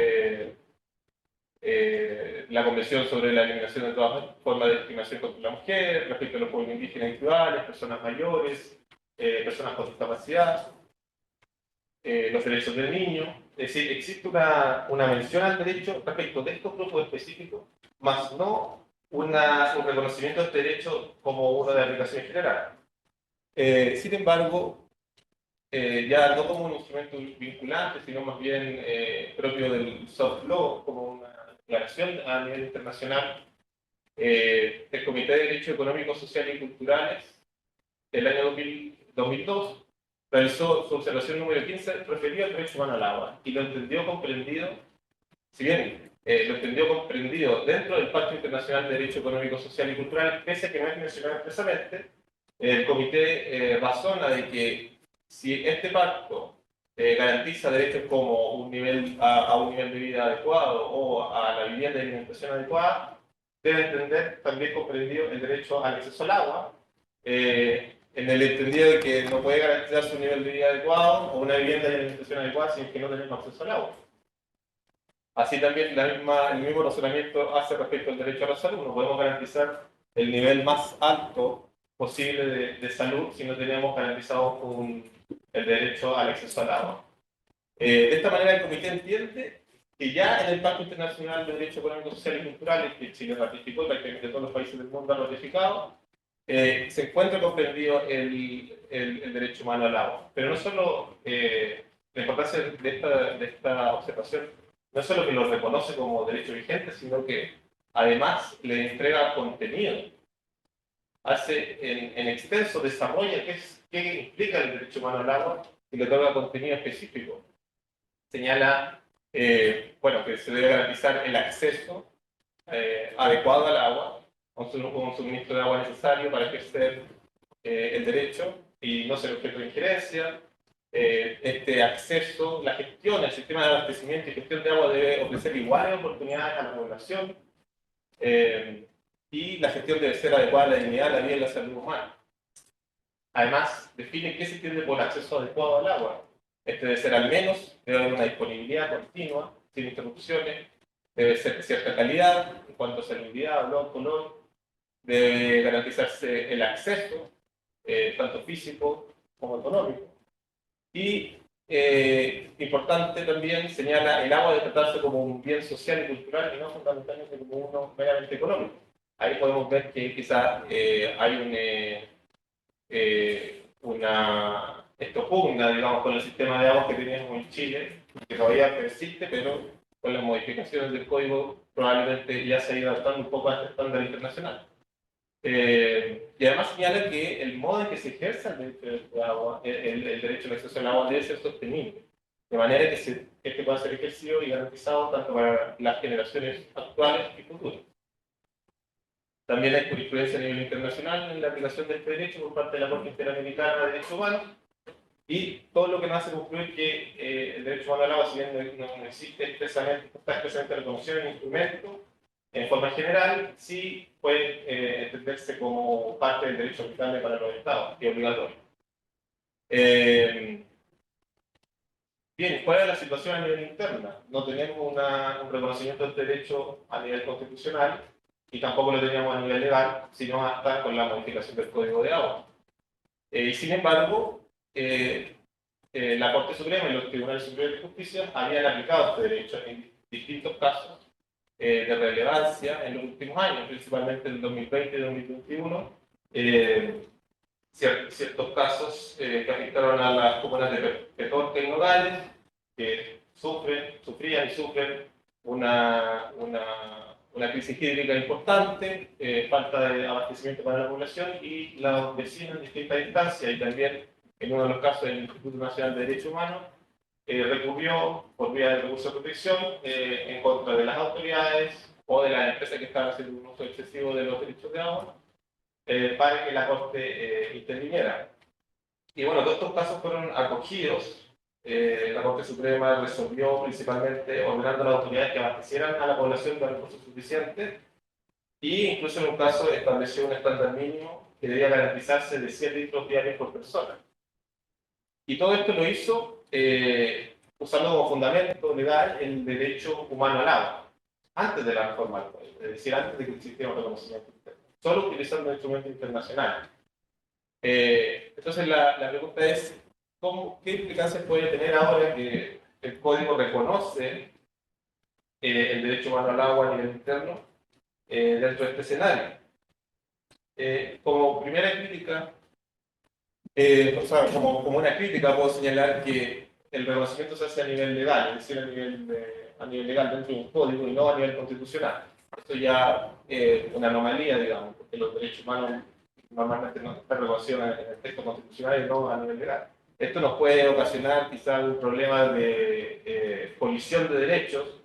la Convención sobre la Eliminación de todas formas de discriminación contra la mujer, respecto a los pueblos indígenas y tribales, personas mayores, personas con discapacidad, los derechos del niño. Es decir, existe una mención al derecho respecto de estos grupos específicos, más no un reconocimiento de este derecho como uno de aplicación general. Sin embargo, ya no como un instrumento vinculante, sino más bien propio del soft law, como una declaración a nivel internacional, el Comité de Derechos Económicos, Sociales y Culturales, el año 2002, realizó su observación número 15 referida al derecho humano al agua y lo entendió comprendido, si bien lo entendió comprendido dentro del Pacto Internacional de Derecho Económico, Social y Cultural, pese a que no es mencionado expresamente, el comité razona de que si este pacto garantiza derechos como un nivel, a un nivel de vida adecuado o a la vivienda y alimentación adecuada, debe entender también comprendido el derecho al acceso al agua, en el entendido de que no puede garantizarse un nivel de vida adecuado o una vivienda y alimentación adecuada si es que no tenemos acceso al agua. Así también el mismo razonamiento hace respecto al derecho a la salud. No podemos garantizar el nivel más alto posible de salud si no tenemos garantizado el derecho al acceso al agua. De esta manera, el comité entiende que ya en el Pacto Internacional de Derechos Económicos, Sociales y Culturales, que Chile ratificó y prácticamente todos los países del mundo han ratificado, se encuentra comprendido el derecho humano al agua. Pero no solo la importancia de esta observación, no solo que lo reconoce como derecho vigente, sino que además le entrega contenido, hace en extenso, desarrolla qué implica el derecho humano al agua y le otorga contenido específico. Señala bueno, que se debe garantizar el acceso adecuado al agua, con un suministro de agua necesario para ejercer el derecho y no ser objeto de injerencia. Este acceso, la gestión, el sistema de abastecimiento y gestión de agua debe ofrecer iguales oportunidades a la población y la gestión debe ser adecuada a la dignidad, la vida y la salud humana. Además, define qué se entiende por acceso adecuado al agua. Este debe ser al menos, debe haber una disponibilidad continua, sin interrupciones, debe ser de cierta calidad en cuanto a salubridad, olor, color, debe garantizarse el acceso, tanto físico como económico. Y, importante también, señala el agua debe tratarse como un bien social y cultural y no fundamentalmente como uno meramente económico. Ahí podemos ver que quizás hay esto pugna, digamos, con el sistema de aguas que teníamos en Chile, que todavía persiste, pero con las modificaciones del código probablemente ya se ha ido adaptando un poco a este estándar internacional. Y además señala que el modo en que se ejerza el derecho, agua, el derecho al acceso al agua debe ser sostenible, de manera que este pueda ser ejercido y garantizado tanto para las generaciones actuales y futuras. También hay jurisprudencia a nivel internacional en la aplicación de este derecho por parte de la Corte Interamericana de Derechos Humanos, y todo lo que nos hace concluir que el derecho humano al agua, si bien no existe expresamente, está expresamente reconocido en el instrumento, en forma general, sí puede entenderse como parte del derecho aplicable para los estados y obligatorio. Bien, ¿cuál es la situación a nivel interna? No tenemos un reconocimiento del derecho a nivel constitucional y tampoco lo teníamos a nivel legal, sino hasta con la modificación del Código de Agua. Y sin embargo, la Corte Suprema y los Tribunales Superiores de Justicia habían aplicado este derecho en distintos casos de relevancia en los últimos años, principalmente en el 2020 y 2021, ciertos casos que afectaron a las comunas de Petorca y Nogales, que sufrían y sufren una crisis hídrica importante, falta de abastecimiento para la población, y los vecinos en distintas instancias, y también en uno de los casos del Instituto Nacional de Derechos Humanos, recurrió por vía de recurso de protección en contra de las autoridades o de las empresas que estaban haciendo un uso excesivo de los derechos de agua para que la Corte interviniera. Y bueno, todos estos casos fueron acogidos. La Corte Suprema resolvió principalmente ordenando a las autoridades que abastecieran a la población de recursos suficientes, e incluso en un caso estableció un estándar mínimo que debía garantizarse de 100 litros diarios por persona. Y todo esto lo hizo usando como fundamento legal el derecho humano al agua, antes de la reforma del código, es decir, antes de que existiera un reconocimiento interno, solo utilizando un instrumento internacional. Entonces la pregunta es, ¿qué implicancias puede tener ahora que el código reconoce el derecho humano al agua a nivel interno dentro de este escenario? Como primera crítica, o sea, como una crítica puedo señalar que el reconocimiento se hace a nivel legal, es decir, a nivel legal dentro de un código y no a nivel constitucional. Esto ya es una anomalía, digamos, porque los derechos humanos normalmente no están reconocidos en el texto constitucional y no a nivel legal. Esto nos puede ocasionar quizás un problema de colisión de derechos.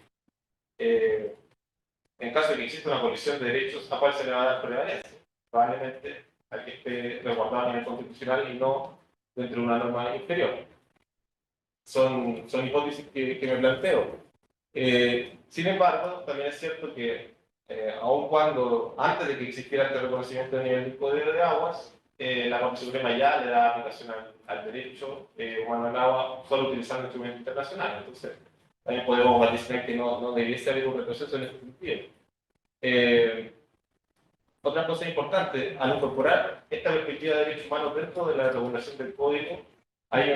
En caso de que exista una colisión de derechos, ¿a cuál se le va a dar prevalencia? Probablemente al que esté resguardado a nivel constitucional y no dentro de una norma inferior. Son hipótesis que me planteo. Sin embargo, también es cierto que aun cuando, antes de que existiera este reconocimiento a nivel del Código de Aguas, la Corte Suprema ya le da aplicación al derecho humano al agua solo utilizando instrumentos internacionales. Entonces, también podemos vaticinar que no debiese haber un retroceso en ese sentido. Otra cosa importante, al incorporar esta perspectiva de derechos humanos dentro de la regulación del código, hay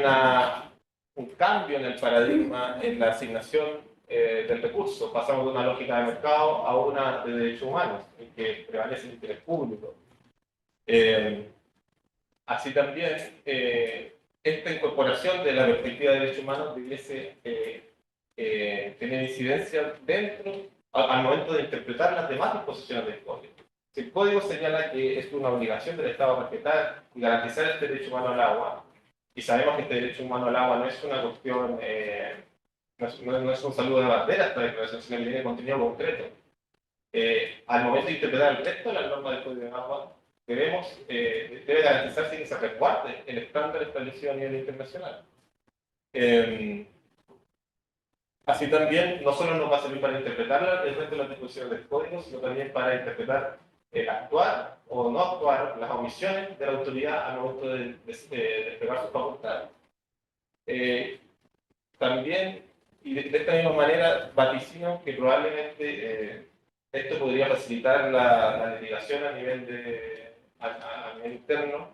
un cambio en el paradigma en la asignación del recurso. Pasamos de una lógica de mercado a una de derechos humanos, en que prevalece el interés público. Así también, esta incorporación de la perspectiva de derechos humanos debiese tener incidencia dentro, al momento de interpretar las demás disposiciones del código. Si el código señala que es una obligación del Estado respetar y garantizar este derecho humano al agua, y sabemos que este derecho humano al agua no es una cuestión, no es un saludo de bandera esta declaración, sino que tiene contenido concreto. Al momento de interpretar el resto de las normas del Código de Agua, debe garantizarse que se resguarde el estándar establecido a nivel internacional. Así también, no solo nos va a servir para interpretar el resto de las disposiciones del código, sino también para interpretar el actuar o no actuar, las omisiones de la autoridad al momento de desplegar sus facultades. También, y de esta misma manera, vaticino que probablemente esto podría facilitar la litigación a nivel interno,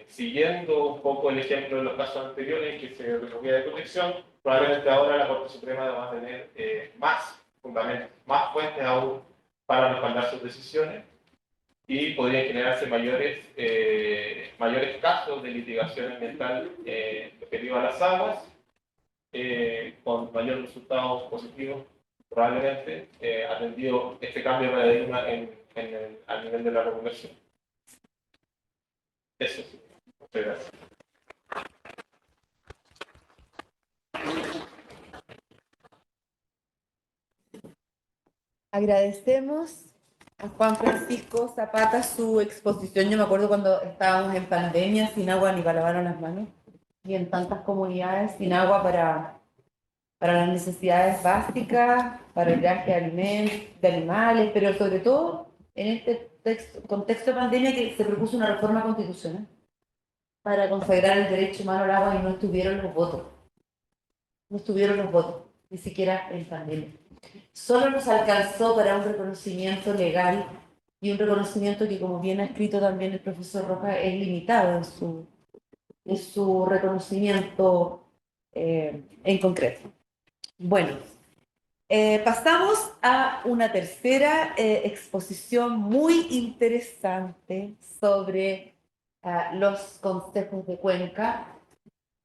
siguiendo un poco el ejemplo de los casos anteriores que se recogía de protección. Probablemente ahora la Corte Suprema va a tener más fundamentos, más fuentes aún para respaldar sus decisiones, y podrían generarse mayores casos de litigación ambiental referidos a las aguas, con mayores resultados positivos, probablemente, atendido este cambio de paradigma al nivel de la regulación. Eso sí. Muchas gracias. Agradecemos a Juan Francisco Zapata su exposición. Yo me acuerdo cuando estábamos en pandemia, sin agua ni para lavar las manos, y en tantas comunidades sin agua para las necesidades básicas, para el viaje de animales, pero sobre todo en este contexto de pandemia que se propuso una reforma constitucional para consagrar el derecho humano al agua y no estuvieron los votos. No estuvieron los votos, ni siquiera en pandemia. Solo nos alcanzó para un reconocimiento legal y un reconocimiento que, como bien ha escrito también el profesor Rojas, es limitado en su reconocimiento en concreto. Bueno, pasamos a una tercera exposición muy interesante sobre los consejos de Cuenca,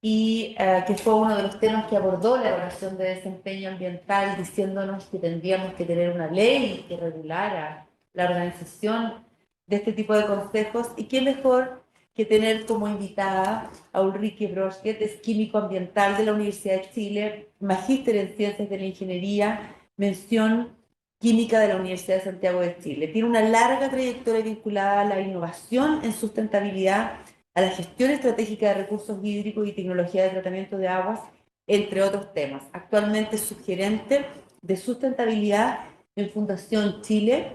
y que fue uno de los temas que abordó la Evaluación de Desempeño Ambiental, diciéndonos que tendríamos que tener una ley que regulara la organización de este tipo de consejos, y qué mejor que tener como invitada a Ulrike Broschet, es químico ambiental de la Universidad de Chile, magíster en Ciencias de la Ingeniería, mención química de la Universidad de Santiago de Chile. Tiene una larga trayectoria vinculada a la innovación en sustentabilidad, a la gestión estratégica de recursos hídricos y tecnología de tratamiento de aguas, entre otros temas. Actualmente es subgerente de sustentabilidad en Fundación Chile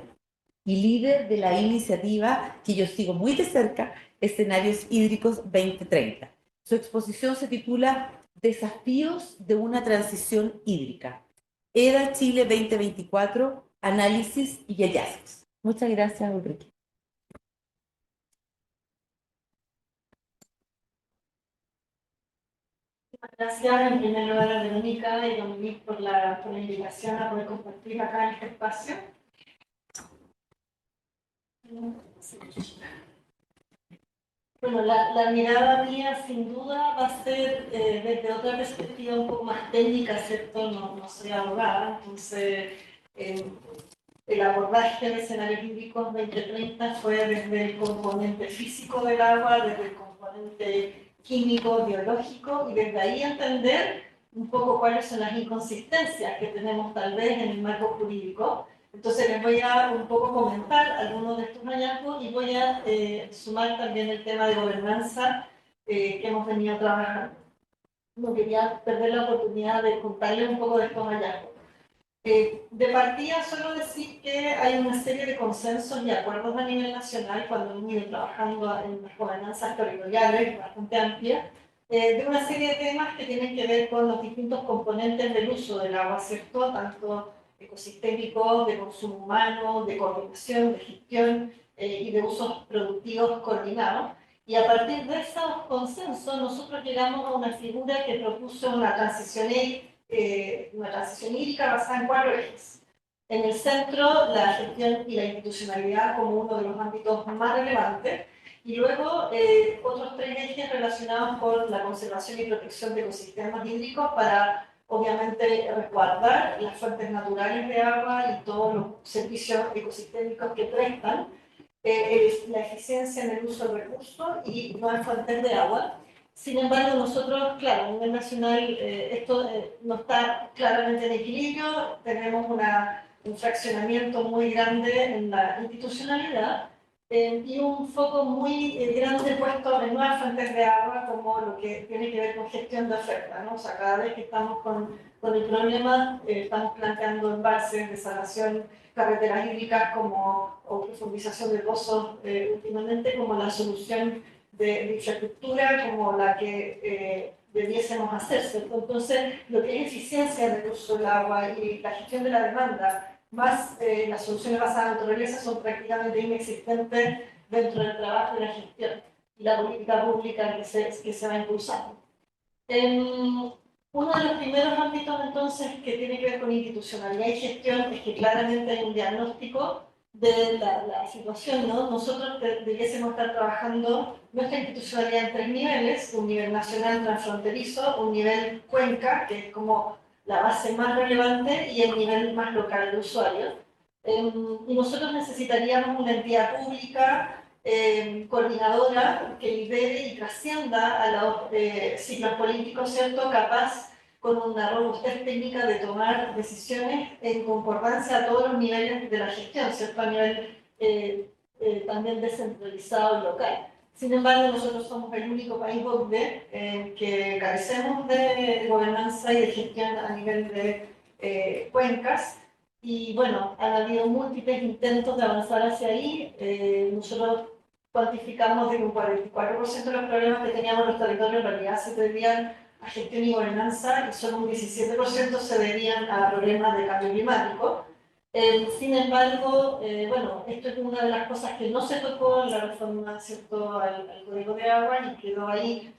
y líder de la iniciativa que yo sigo muy de cerca, Escenarios Hídricos 2030. Su exposición se titula Desafíos de una transición hídrica. EDA Chile 2024, análisis y hallazgos. Muchas gracias, Ulrike. Gracias en primer lugar a Verónica y Dominique por la invitación a poder compartir acá en este espacio. Bueno, la mirada mía sin duda va a ser desde otra perspectiva un poco más técnica, ¿cierto? No soy abogada, entonces el abordaje de escenarios hídricos 2030 fue desde el componente físico del agua, desde el componente químico, biológico, y desde ahí entender un poco cuáles son las inconsistencias que tenemos tal vez en el marco jurídico. Entonces les voy a un poco comentar algunos de estos hallazgos y voy a sumar también el tema de gobernanza que hemos venido trabajando. No quería perder la oportunidad de contarles un poco de estos hallazgos. De partida, solo decir que hay una serie de consensos y acuerdos a nivel nacional cuando hemos ido trabajando en las gobernanzas territoriales bastante amplias, de una serie de temas que tienen que ver con los distintos componentes del uso del agua, ¿cierto? Tanto ecosistémicos, de consumo humano, de coordinación, de gestión y de usos productivos coordinados. Y a partir de esos consensos, nosotros llegamos a una figura que propuso una transición hídrica basada en 4 ejes. En el centro, la gestión y la institucionalidad como uno de los ámbitos más relevantes, y luego otros 3 ejes relacionados con la conservación y protección de ecosistemas hídricos para, obviamente, resguardar las fuentes naturales de agua y todos los servicios ecosistémicos que prestan, la eficiencia en el uso del recurso y nuevas fuentes de agua. Sin embargo, nosotros, claro, a nivel nacional esto no está claramente en equilibrio, tenemos un fraccionamiento muy grande en la institucionalidad y un foco muy grande puesto en nuevas fuentes de agua, como lo que tiene que ver con gestión de oferta, ¿no? O sea, cada vez que estamos con el problema, estamos planteando embalses, desalación, carreteras hídricas o profundización de pozos últimamente como la solución de infraestructura como la que debiésemos hacer, ¿cierto? Entonces, lo que es eficiencia en el uso del agua y la gestión de la demanda, más las soluciones basadas en naturaleza son prácticamente inexistentes dentro del trabajo y la gestión y la política pública que se va impulsando. Uno de los primeros ámbitos, entonces, que tiene que ver con institucionalidad y gestión es que claramente hay un diagnóstico de la situación, ¿no? Nosotros debiésemos estar trabajando nuestra institucionalidad en 3 niveles, un nivel nacional transfronterizo, un nivel cuenca, que es como la base más relevante, y el nivel más local de usuario. Y nosotros necesitaríamos una entidad pública coordinadora que lidere y trascienda a los ciclos políticos, ¿cierto? Capaz con una robustez técnica de tomar decisiones en concordancia a todos los niveles de la gestión, ¿cierto? A nivel también descentralizado y local. Sin embargo, nosotros somos el único país donde que carecemos de gobernanza y de gestión a nivel de cuencas. Y bueno, han habido múltiples intentos de avanzar hacia ahí. Nosotros cuantificamos de que un 44% de los problemas que teníamos en los territorios en realidad se debían a gestión y gobernanza y solo un 17% se debían a problemas de cambio climático. Sin embargo, bueno, esto es una de las cosas que no se tocó en la reforma, ¿cierto?, al Código de Agua y quedó ahí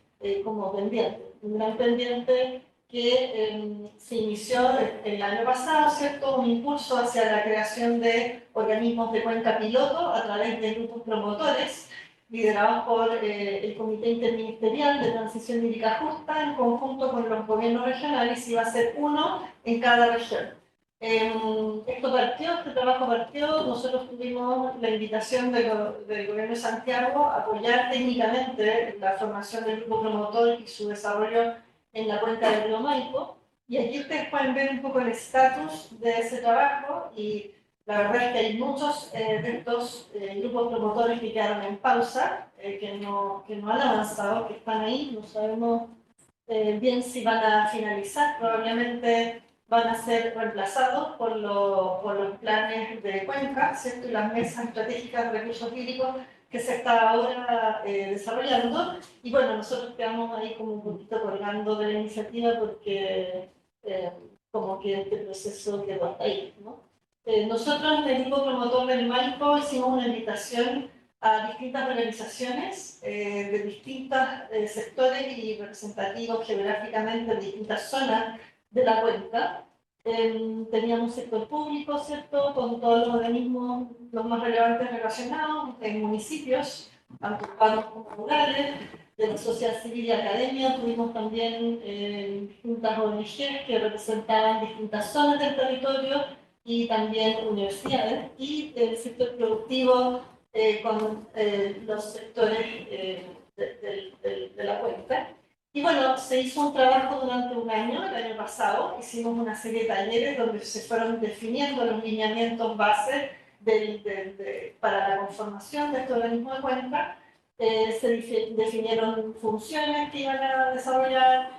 como pendiente. Un gran pendiente que se inició el año pasado, ¿cierto?, un impulso hacia la creación de organismos de cuenca piloto a través de grupos promotores liderados por el Comité Interministerial de Transición Hídrica Justa en conjunto con los gobiernos regionales, y va a ser uno en cada región. Este trabajo partió, nosotros tuvimos la invitación del gobierno de Santiago a apoyar técnicamente la formación del grupo promotor y su desarrollo en la cuenca del río Maipo, y aquí ustedes pueden ver un poco el estatus de ese trabajo, y la verdad es que hay muchos de estos grupos promotores que quedaron en pausa, que no han avanzado, que están ahí, no sabemos bien si van a finalizar, probablemente van a ser reemplazados por los planes de cuenca, ¿cierto?, y las mesas estratégicas de recursos hídricos que se está ahora desarrollando. Y bueno, nosotros quedamos ahí como un poquito colgando de la iniciativa porque como que este proceso quedó hasta ahí, ¿no? Nosotros en el grupo promotor del Maipo hicimos una invitación a distintas organizaciones de distintos sectores y representativos geográficamente de distintas zonas de la cuenca. Teníamos sector público, ¿cierto?, con todos los organismos los más relevantes relacionados, en municipios, tanto urbanos como rurales, de la sociedad civil y academia. Tuvimos también distintas ONG que representaban distintas zonas del territorio y también universidades, y el sector productivo con los sectores de la cuenca. Y bueno, se hizo un trabajo durante un año, el año pasado, hicimos una serie de talleres donde se fueron definiendo los lineamientos base para la conformación de este organismo de cuenca. Se definieron funciones que iban a desarrollar,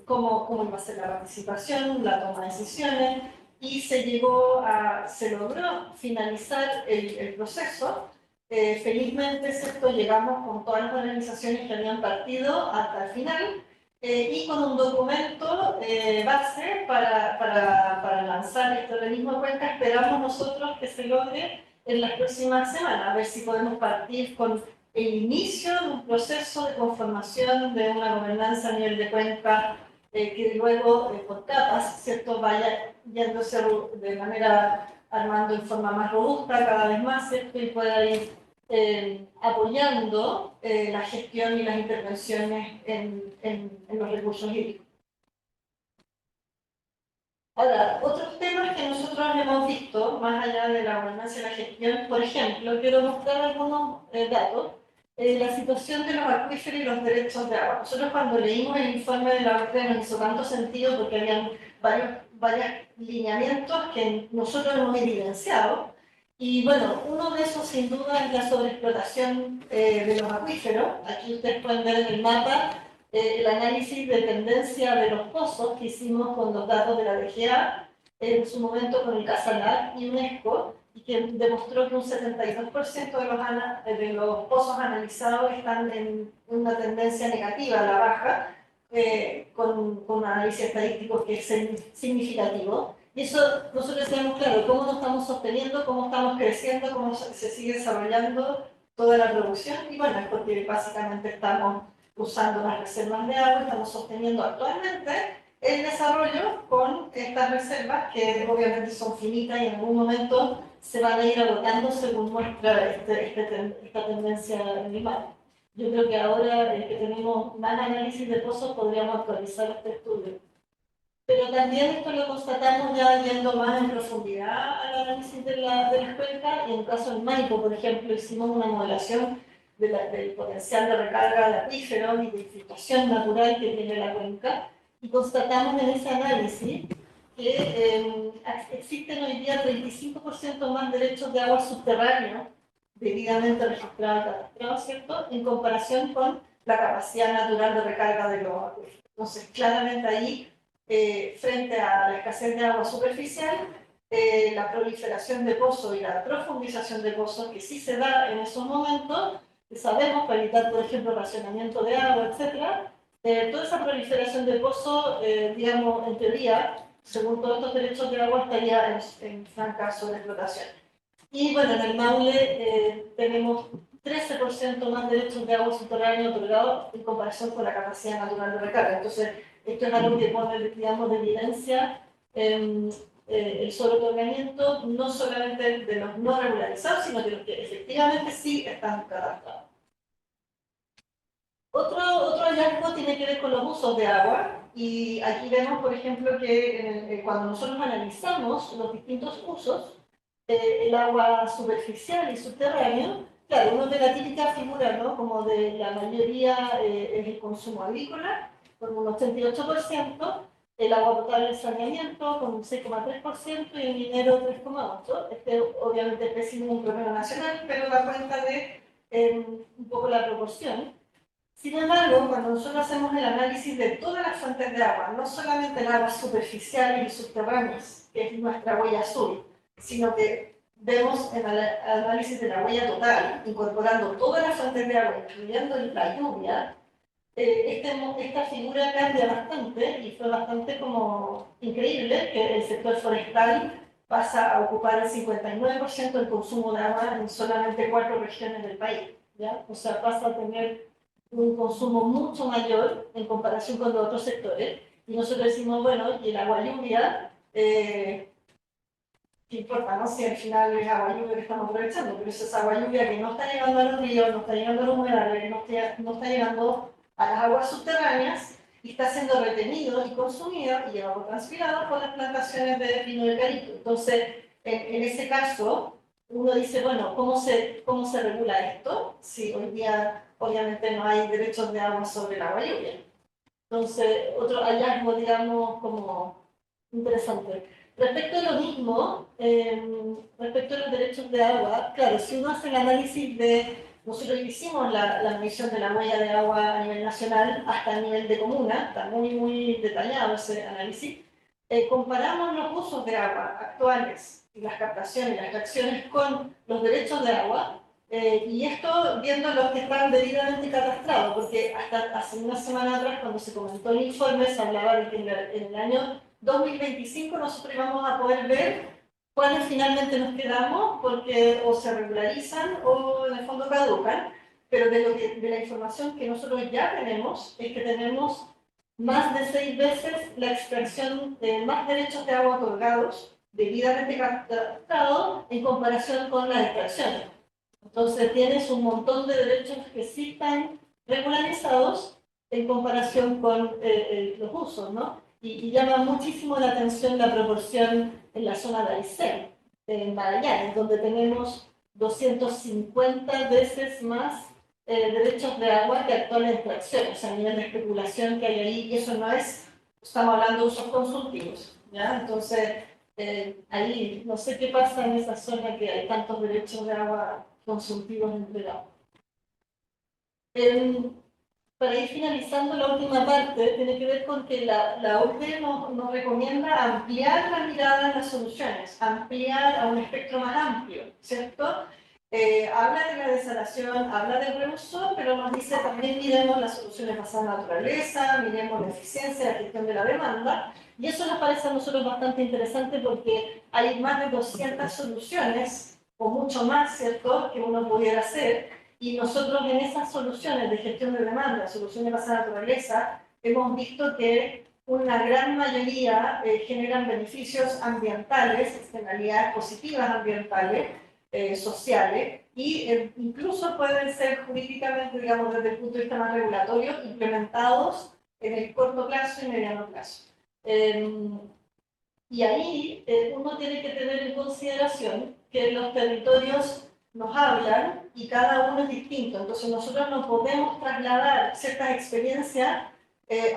cómo iba a ser la participación, la toma de decisiones, y se logró finalizar el proceso. Felizmente, ¿cierto?, llegamos con todas las organizaciones que habían partido hasta el final, y con un documento base para lanzar este organismo de cuenca. Esperamos nosotros que se logre en las próximas semanas, a ver si podemos partir con el inicio de un proceso de conformación de una gobernanza a nivel de cuenca que luego, por capas, ¿cierto?, vaya yéndose de manera armando en forma más robusta cada vez más, ¿cierto?, y pueda ir apoyando la gestión y las intervenciones en los recursos hídricos. Ahora, otros temas que nosotros hemos visto, más allá de la gobernanza y la gestión, por ejemplo, quiero mostrar algunos datos. La situación de los acuíferos y los derechos de agua. Nosotros cuando leímos el informe de la OCDE nos hizo tanto sentido porque habían varios lineamientos que nosotros hemos evidenciado. Y bueno, uno de esos sin duda es la sobreexplotación de los acuíferos. Aquí ustedes pueden ver en el mapa el análisis de tendencia de los pozos que hicimos con los datos de la DGA, en su momento con el CASALAC y UNESCO, y que demostró que un 72% de los pozos analizados están en una tendencia negativa a la baja, con un análisis estadístico que es significativo. Y eso nosotros tenemos claro, cómo nos estamos sosteniendo, cómo estamos creciendo, cómo se sigue desarrollando toda la producción, y bueno, es porque básicamente estamos usando las reservas de agua, estamos sosteniendo actualmente el desarrollo con estas reservas que obviamente son finitas y en algún momento se van a ir agotando según muestra esta tendencia animal. Yo creo que ahora que tenemos más análisis de pozos podríamos actualizar este estudio. Pero también esto lo constatamos ya yendo más en profundidad al análisis de las cuencas, y en el caso del Maipo, por ejemplo, hicimos una modelación del potencial de recarga de acuíferos y de infiltración natural que tiene la cuenca, y constatamos en ese análisis que existen hoy día 35% más derechos de agua subterráneo debidamente registrados y catastrados, ¿cierto?, en comparación con la capacidad natural de recarga de los acuíferos. Entonces, claramente ahí, frente a la escasez de agua superficial, la proliferación de pozos y la profundización de pozos que sí se da en esos momentos, que sabemos para evitar, por ejemplo, racionamiento de agua, etc. Toda esa proliferación de pozos, digamos, en teoría, según todos estos derechos de agua, estaría en franca sobreexplotación. Y bueno, en el Maule tenemos 13% más derechos de agua subterránea otorgados en comparación con la capacidad natural de recarga. Entonces, esto es algo que pone, digamos, de evidencia el sobreotorgamiento, no solamente de los no regularizados, sino de los que efectivamente sí están cadastrados. Otro hallazgo tiene que ver con los usos de agua, y aquí vemos, por ejemplo, que cuando nosotros analizamos los distintos usos, el agua superficial y subterráneo, claro, uno ve la típica figura, ¿no?, como de la mayoría es el consumo agrícola, con un 88%, el agua potable y el saneamiento con un 6,3% y el minero 3,8%. Este obviamente es pésimo, un promedio nacional, pero da cuenta de un poco la proporción. Sin embargo, cuando nosotros hacemos el análisis de todas las fuentes de agua, no solamente el agua superficial y subterráneas, que es nuestra huella azul, sino que vemos el análisis de la huella total, incorporando todas las fuentes de agua, incluyendo la lluvia, esta figura cambia bastante, y fue bastante como increíble que el sector forestal pasa a ocupar el 59% del consumo de agua en solamente 4 regiones del país, ¿ya? O sea, pasa a tener un consumo mucho mayor en comparación con los otros sectores, y nosotros decimos, bueno, y el agua lluvia, ¿qué importa, no? Si al final es agua lluvia que estamos aprovechando, pero eso es agua lluvia que no está llegando a los ríos, no está llegando a los humedales, no está llegando a las aguas subterráneas, y está siendo retenido y consumido y evapotranspirado por las plantaciones de pino de eucalipto. Entonces, en ese caso, uno dice, bueno, ¿cómo se regula esto? Si hoy día obviamente no hay derechos de agua sobre el agua lluvia. Entonces, otro hallazgo, digamos, como interesante. Respecto a lo mismo, respecto a los derechos de agua, claro, si uno hace el análisis nosotros hicimos la medición de la huella de agua a nivel nacional hasta el nivel de comuna, está muy detallado ese análisis, comparamos los usos de agua actuales y las captaciones y las extracciones con los derechos de agua, Y esto viendo los que están debidamente catastrados, porque hasta hace una semana atrás, cuando se comentó el informe, se hablaba de que en el año 2025 nosotros íbamos a poder ver cuáles finalmente nos quedamos, porque o se regularizan o en el fondo caducan, pero de la información que nosotros ya tenemos, es que tenemos más de 6 veces la extracción de más derechos de agua otorgados, debidamente catastrados, en comparación con las extracciones. Entonces tienes un montón de derechos que sí están regularizados en comparación con los usos, ¿no? Y llama muchísimo la atención la proporción en la zona de Aysén, en Magallanes, donde tenemos 250 veces más derechos de agua que actuales extracciones, o sea, a nivel de especulación que hay ahí, y eso no es, estamos hablando de usos consumtivos, ¿ya? Entonces, ahí no sé qué pasa en esa zona que hay tantos derechos de agua consumtivos entregados. Para ir finalizando la última parte, tiene que ver con que la OCDE nos recomienda ampliar la mirada en las soluciones, ampliar a un espectro más amplio, ¿cierto? Habla de la desalación, habla del reuso, pero nos dice también miremos las soluciones basadas en la naturaleza, miremos la eficiencia, la gestión de la demanda, y eso nos parece a nosotros bastante interesante porque hay más de 200 soluciones, o mucho más, ¿cierto?, que uno pudiera hacer. Y nosotros en esas soluciones de gestión de demanda, soluciones basadas en la naturaleza, hemos visto que una gran mayoría generan beneficios ambientales, externalidades positivas ambientales, sociales, y incluso pueden ser jurídicamente, digamos, desde el punto de vista más regulatorio, implementados en el corto plazo y mediano plazo. Y ahí uno tiene que tener en consideración que los territorios nos hablan y cada uno es distinto. Entonces nosotros no podemos trasladar ciertas experiencias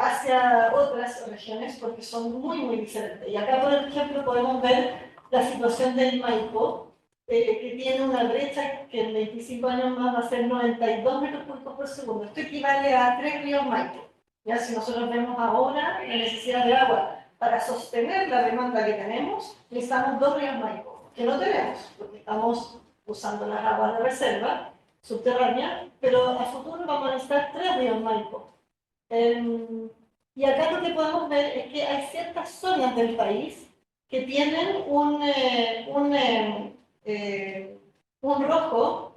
hacia otras regiones porque son muy, muy diferentes. Y acá, por ejemplo, podemos ver la situación del Maipo, que tiene una brecha que en 25 años más va a ser 92 metros cúbicos por segundo. Esto equivale a 3 ríos Maipo. Ya si nosotros vemos ahora la necesidad de agua para sostener la demanda que tenemos, necesitamos 2 ríos Maipo, que no tenemos, porque estamos usando las aguas de reserva subterránea, pero a futuro vamos a necesitar 3 ríos Maipo. Y acá lo que podemos ver es que hay ciertas zonas del país que tienen un rojo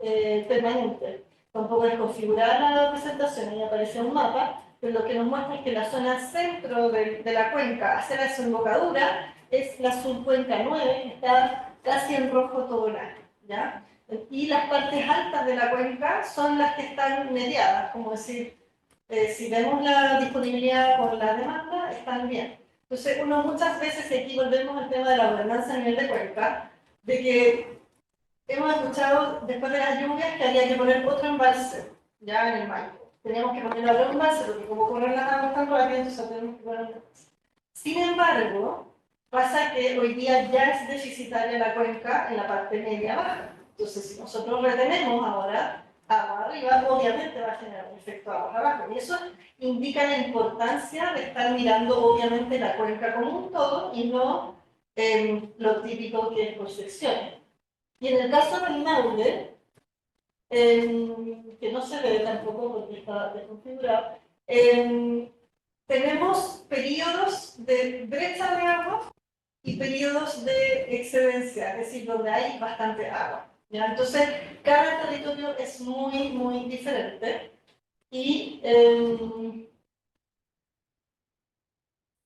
permanente. Tampoco es configurada la presentación, ahí aparece un mapa, pero lo que nos muestra es que la zona centro de la cuenca hacia la desembocadura es la subcuenca 9, que está casi en rojo todo el año, ¿ya? Y las partes altas de la cuenca son las que están mediadas, como decir, si vemos la disponibilidad por la demanda, están bien. Entonces, uno muchas veces, aquí volvemos al tema de la gobernanza a nivel de cuenca, de que hemos escuchado después de las lluvias que había que poner otro embalse, ya en el Maipo. Teníamos que poner otro embalse, porque como corren las aguas tan rápido, entonces tenemos que poner otro embalse. Sin embargo, pasa que hoy día ya es deficitaria la cuenca en la parte media-baja. Entonces, si nosotros retenemos ahora agua arriba, obviamente va a generar un efecto agua abajo. Y eso indica la importancia de estar mirando, obviamente, la cuenca como un todo y no lo típico que es por secciones. Y en el caso del Maule, que no se ve tampoco porque está desconfigurado, tenemos periodos de brecha de agua y periodos de excedencia, es decir, donde hay bastante agua, ¿ya? Entonces, cada territorio es muy, muy diferente y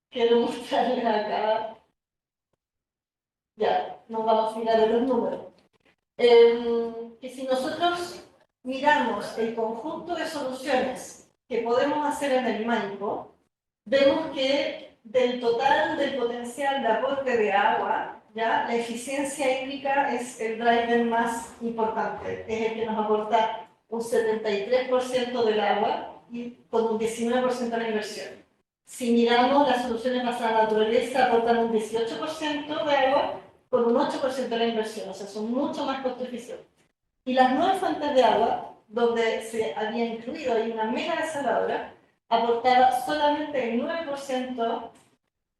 quiero mostrarles acá, ya, nos vamos a mirar en los números. Que si nosotros miramos el conjunto de soluciones que podemos hacer en el Maipo, vemos que del total del potencial de aporte de agua, ¿ya? La eficiencia hídrica es el driver más importante, es el que nos aporta un 73% del agua y con un 19% de la inversión. Si miramos las soluciones basadas en la naturaleza, aportan un 18% de agua con un 8% de la inversión, o sea, son mucho más costo eficientes. Y las nuevas fuentes de agua, donde se había incluido ahí una mega desaladora, aportaba solamente el 9%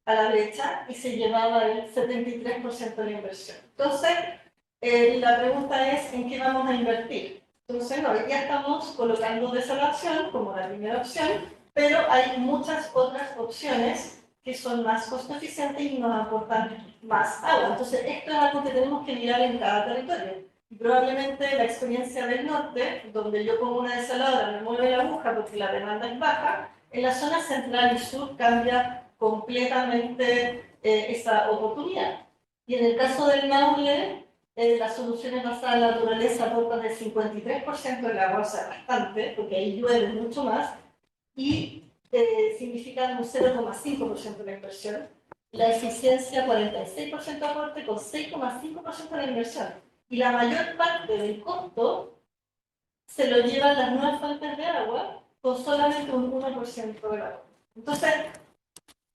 a la brecha y se llevaba el 73% de la inversión. Entonces, la pregunta es, ¿en qué vamos a invertir? Entonces, no, hoy día estamos colocando desalación como la primera opción, pero hay muchas otras opciones que son más costo eficientes y nos aportan más agua. Entonces, esto es algo que tenemos que mirar en cada territorio. Y probablemente la experiencia del norte, donde yo pongo una desaladora, me mueve la aguja porque la demanda es baja, en la zona central y sur cambia completamente esa oportunidad. Y en el caso del Maule, las soluciones basadas en la naturaleza aportan el 53% del agua, o sea, bastante, porque ahí llueve mucho más, y significan un 0,5% de la inversión. La eficiencia, 46% de aporte, con 6,5% de la inversión. Y la mayor parte del costo se lo llevan las nuevas fuentes de agua, con solamente un 1% del agua. Entonces,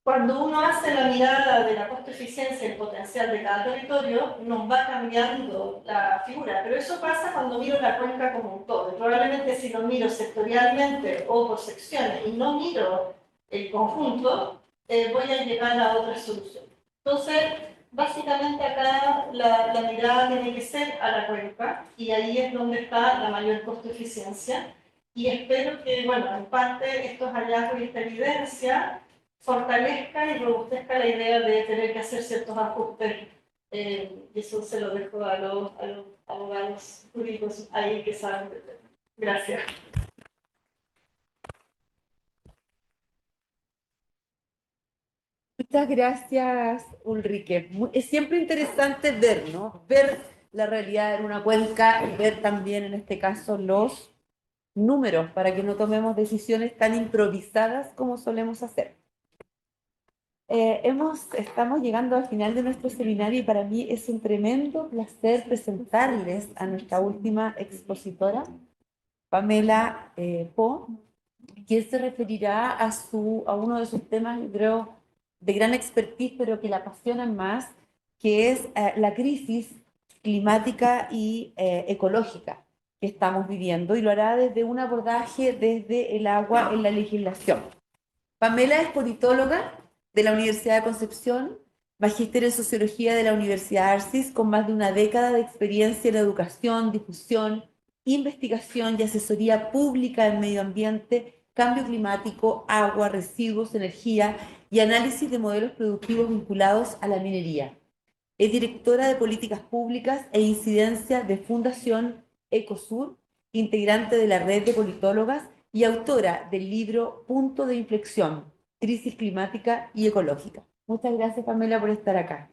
cuando uno hace la mirada de la costo-eficiencia y el potencial de cada territorio, nos va cambiando la figura. Pero eso pasa cuando miro la cuenca como un todo. Y probablemente si lo miro sectorialmente o por secciones y no miro el conjunto, voy a llegar a otra solución. Entonces, básicamente acá la mirada tiene que ser a la cuenca y ahí es donde está la mayor costo-eficiencia. Y espero que, bueno, en parte estos hallazgos y esta evidencia fortalezca y robustezca la idea de tener que hacer ciertos ajustes. Y eso se lo dejo a los abogados jurídicos ahí que saben. Gracias. Muchas gracias, Ulrike. Es siempre interesante ver, ¿no? Ver la realidad en una cuenca y ver también, en este caso, los números para que no tomemos decisiones tan improvisadas como solemos hacer. Estamos llegando al final de nuestro seminario y para mí es un tremendo placer presentarles a nuestra última expositora, Pamela Po, que se referirá a uno de sus temas, yo creo, de gran expertise, pero que la apasionan más, que es la crisis climática y ecológica que estamos viviendo, y lo hará desde un abordaje desde el agua en la legislación. Pamela es politóloga de la Universidad de Concepción, magíster en Sociología de la Universidad Arcis, con más de una década de experiencia en educación, difusión, investigación y asesoría pública en medio ambiente, cambio climático, agua, residuos, energía y análisis de modelos productivos vinculados a la minería. Es directora de políticas públicas e incidencia de Fundación Ecosur, integrante de la red de politólogas y autora del libro Punto de Inflexión, Crisis Climática y Ecológica. Muchas gracias, Pamela, por estar acá.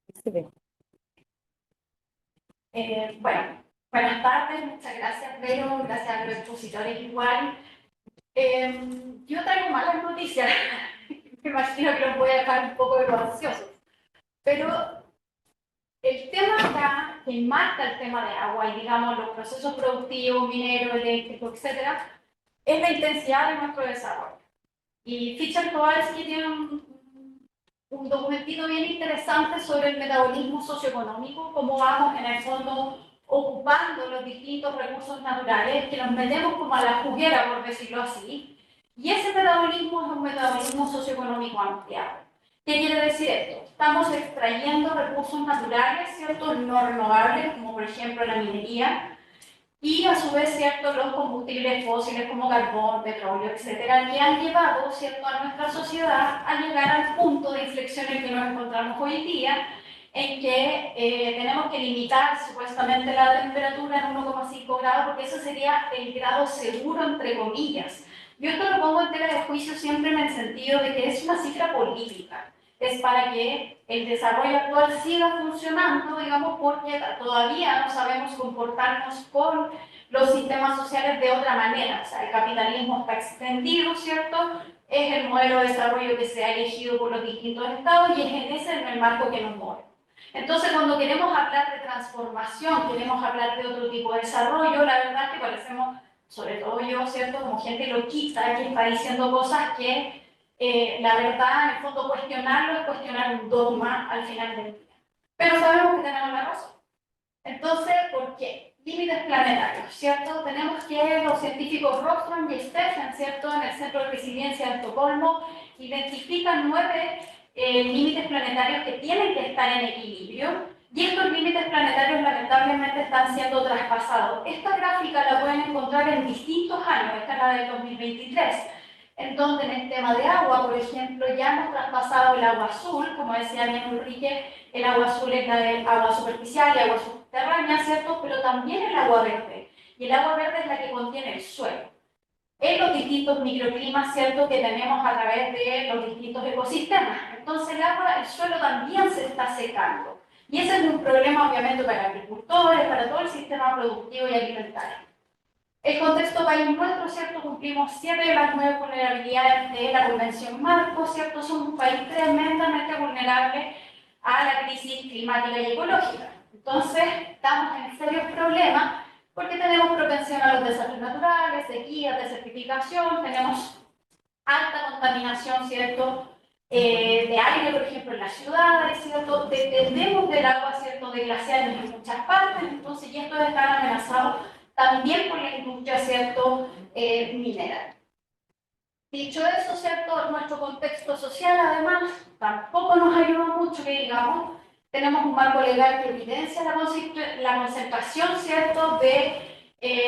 Excelente. Bueno, buenas tardes, muchas gracias, Vero, gracias a los expositores igual. Yo traigo malas noticias, me imagino que los voy a dejar un poco de los ansiosos, pero el tema acá, que marca el tema de agua y digamos los procesos productivos, mineros, eléctricos, etcétera, es la intensidad de nuestro desarrollo. Y Fischer-Kowalski tiene un documentito bien interesante sobre el metabolismo socioeconómico, cómo vamos en el fondo ocupando los distintos recursos naturales, que los metemos como a la juguera, por decirlo así, y ese metabolismo es un metabolismo socioeconómico ampliado. ¿Qué quiere decir esto? Estamos extrayendo recursos naturales, ¿cierto?, no renovables, como por ejemplo la minería, y a su vez, ¿cierto?, los combustibles fósiles como carbón, petróleo, etcétera, que han llevado, ¿cierto?, a nuestra sociedad a llegar al punto de inflexión en que nos encontramos hoy en día, en que tenemos que limitar supuestamente la temperatura en 1,5 grados, porque eso sería el grado seguro, entre comillas. Yo esto lo pongo en tela de juicio siempre en el sentido de que es una cifra política. Es para que el desarrollo actual siga funcionando, digamos, porque todavía no sabemos comportarnos con los sistemas sociales de otra manera. O sea, el capitalismo está extendido, ¿cierto? Es el modelo de desarrollo que se ha elegido por los distintos estados y es en ese el marco que nos mueve. Entonces, cuando queremos hablar de transformación, queremos hablar de otro tipo de desarrollo, la verdad es que parecemos, sobre todo yo, ¿cierto?, como gente loquita que está diciendo cosas que la verdad, en el fondo, cuestionarlo es cuestionar un dogma al final del día. Pero sabemos que tenemos la razón. Entonces, ¿por qué? Límites planetarios, ¿cierto? Tenemos que los científicos Roström y Stefan, ¿cierto? En el Centro de Resiliencia de Estocolmo, identifican 9 límites planetarios que tienen que estar en equilibrio, y estos límites planetarios lamentablemente están siendo traspasados. Esta gráfica la pueden encontrar en distintos años, esta es la del 2023, en donde en el tema de agua, por ejemplo, ya hemos traspasado el agua azul, como decía bien Enrique, el agua azul es la del agua superficial y agua subterránea, ¿cierto? Pero también el agua verde, y el agua verde es la que contiene el suelo. En los distintos microclimas, ¿cierto?, que tenemos a través de los distintos ecosistemas. Entonces el suelo también se está secando. Y ese es un problema, obviamente, para agricultores, para todo el sistema productivo y alimentario. El contexto país nuestro, ¿cierto? Cumplimos 7 de las 9 vulnerabilidades de la Convención Marco, ¿cierto? Somos un país tremendamente vulnerable a la crisis climática y ecológica. Entonces, estamos en serios problemas porque tenemos propensión a los desastres naturales, sequías, desertificación, tenemos alta contaminación, ¿cierto?, de aire, por ejemplo, en las ciudades, ¿cierto? Dependemos del agua, ¿cierto?, de glaciares en muchas partes, entonces, y esto está amenazado también por la industria, ¿cierto?, minera. Dicho eso, ¿cierto?, nuestro contexto social, además, tampoco nos ayuda mucho, que digamos. Tenemos un marco legal que evidencia la concentración, ¿cierto?, de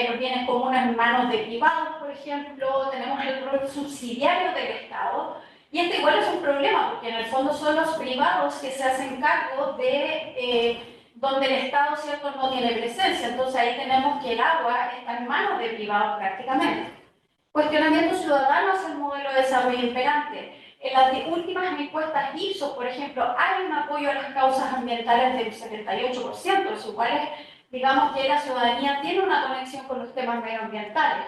los bienes comunes en manos de privados, por ejemplo. Tenemos el rol subsidiario del Estado. Y este igual es un problema, porque en el fondo son los privados que se hacen cargo de donde el Estado, ¿cierto?, no tiene presencia. Entonces ahí tenemos que el agua está en manos de privados prácticamente. Cuestionamiento ciudadano es el modelo de desarrollo imperante. En las últimas encuestas Ipsos, por ejemplo, hay un apoyo a las causas ambientales del 78%, eso igual es, digamos, que la ciudadanía tiene una conexión con los temas medioambientales.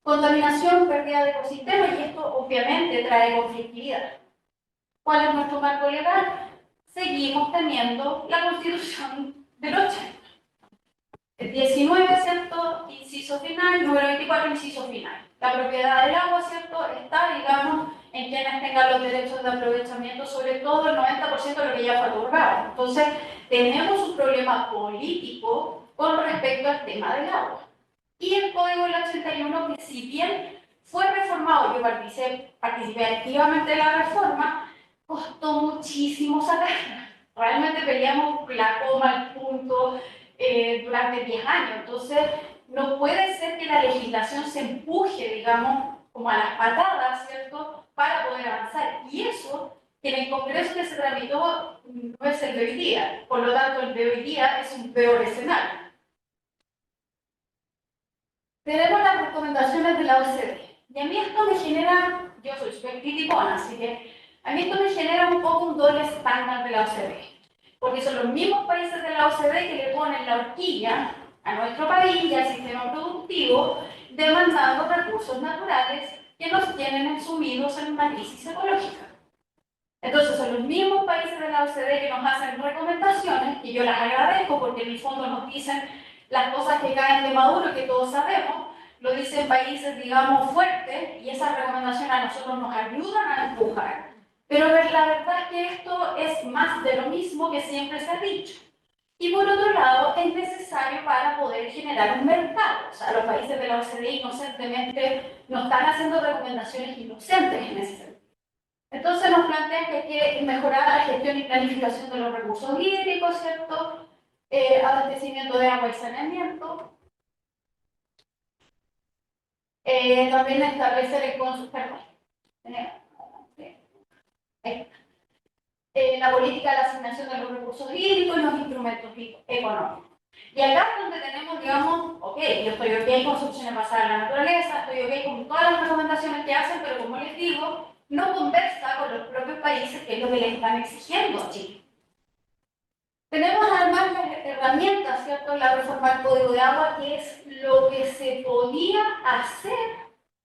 Contaminación, pérdida de ecosistemas, y esto obviamente trae conflictividad. ¿Cuál es nuestro marco legal? Seguimos teniendo la Constitución del 80. El 19, ¿cierto?, inciso final, número 24, inciso final. La propiedad del agua, ¿cierto?, está, digamos, en quienes tengan los derechos de aprovechamiento, sobre todo el 90% de lo que ya fue otorgado. Entonces, tenemos un problema político con respecto al tema del agua. Y el Código del 81, que si bien fue reformado, yo participé activamente en la reforma, costó muchísimo sacarla. Realmente peleamos la coma, el punto, durante 10 años. Entonces, no puede ser que la legislación se empuje, digamos, como a las patadas, ¿cierto?, para poder avanzar. Y eso, que en el Congreso que se tramitó, no es el de hoy día. Por lo tanto, el de hoy día es un peor escenario. Tenemos las recomendaciones de la OCDE. Y a mí esto me genera, yo soy súper criticona, así que a mí esto me genera un poco un doble estándar de la OCDE. Porque son los mismos países de la OCDE que le ponen la horquilla a nuestro país y al sistema productivo, demandando recursos naturales que nos tienen sumidos en una crisis ecológica. Entonces son los mismos países de la OCDE que nos hacen recomendaciones, y yo las agradezco porque en mi fondo nos dicen las cosas que caen de Maduro, que todos sabemos, lo dicen países, digamos, fuertes, y esas recomendaciones a nosotros nos ayudan a empujar. Pero la verdad es que esto es más de lo mismo que siempre se ha dicho. Y por otro lado, es necesario para poder generar un mercado. O sea, los países de la OCDE inocentemente nos están haciendo recomendaciones inocentes en ese sentido. Entonces nos plantean que hay que mejorar la gestión y planificación de los recursos hídricos, ¿cierto? Abastecimiento de agua y saneamiento. También establecer el consumo, la política de la asignación de los recursos hídricos y los instrumentos económicos. Y acá es donde tenemos, digamos, ok, yo estoy ok con soluciones basadas en la naturaleza, estoy ok con todas las recomendaciones que hacen, pero como les digo, no conversa con los propios países, que es lo que les están exigiendo a Chile. Tenemos además las herramientas, ¿cierto?, la reforma del Código de Agua, que es lo que se podía hacer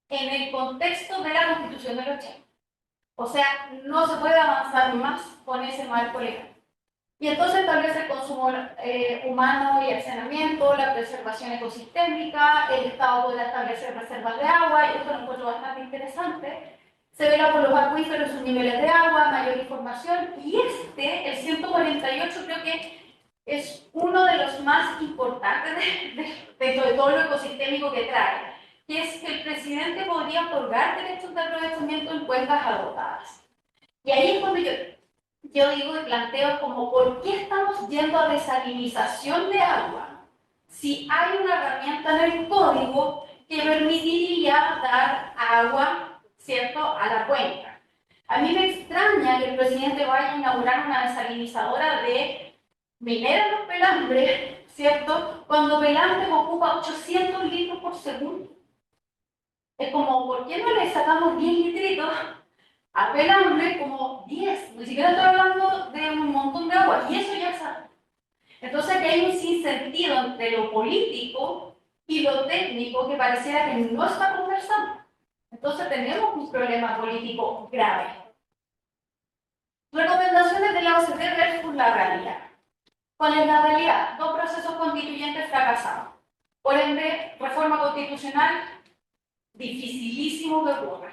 en el contexto de la Constitución del 80. O sea, no se puede avanzar más con ese marco legal. Y entonces establece el consumo humano y el saneamiento, la preservación ecosistémica, el Estado podrá establecer reservas de agua, y esto lo encuentro bastante interesante. se vela por los acuíferos, sus niveles de agua, mayor información, y el 148, creo que es uno de los más importantes dentro de todo lo ecosistémico que trae, que es que el presidente podría otorgar derechos de aprovechamiento en cuencas agotadas. Y ahí es cuando yo digo y planteo como, ¿por qué estamos yendo a desalinización de agua si hay una herramienta en el código que permitiría dar agua, ¿cierto?, a la cuenca? A mí me extraña que el presidente vaya a inaugurar una desalinizadora de Minera Los Pelambres, ¿cierto?, cuando Pelambres ocupa 800 litros por segundo. Es como, ¿por qué no le sacamos 10 litritos a Pelambres como 10? Ni siquiera estoy hablando de un montón de agua, y eso ya sabe. Entonces aquí hay un sinsentido entre lo político y lo técnico que pareciera que no está conversando. Entonces tenemos un problema político grave. Recomendaciones de la OCDE versus la realidad. ¿Cuál es la realidad? 2 procesos constituyentes fracasados. Por ende, reforma constitucional, dificilísimo que ocurra.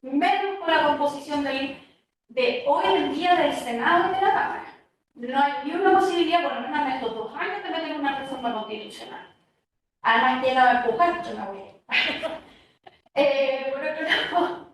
Menos con la composición de hoy en día del Senado y de la Cámara. No hay ni una posibilidad, por lo menos en estos 2 años, de meter una reforma constitucional. Además, ¿quién la va a empujar? Yo no voy a. Por otro lado,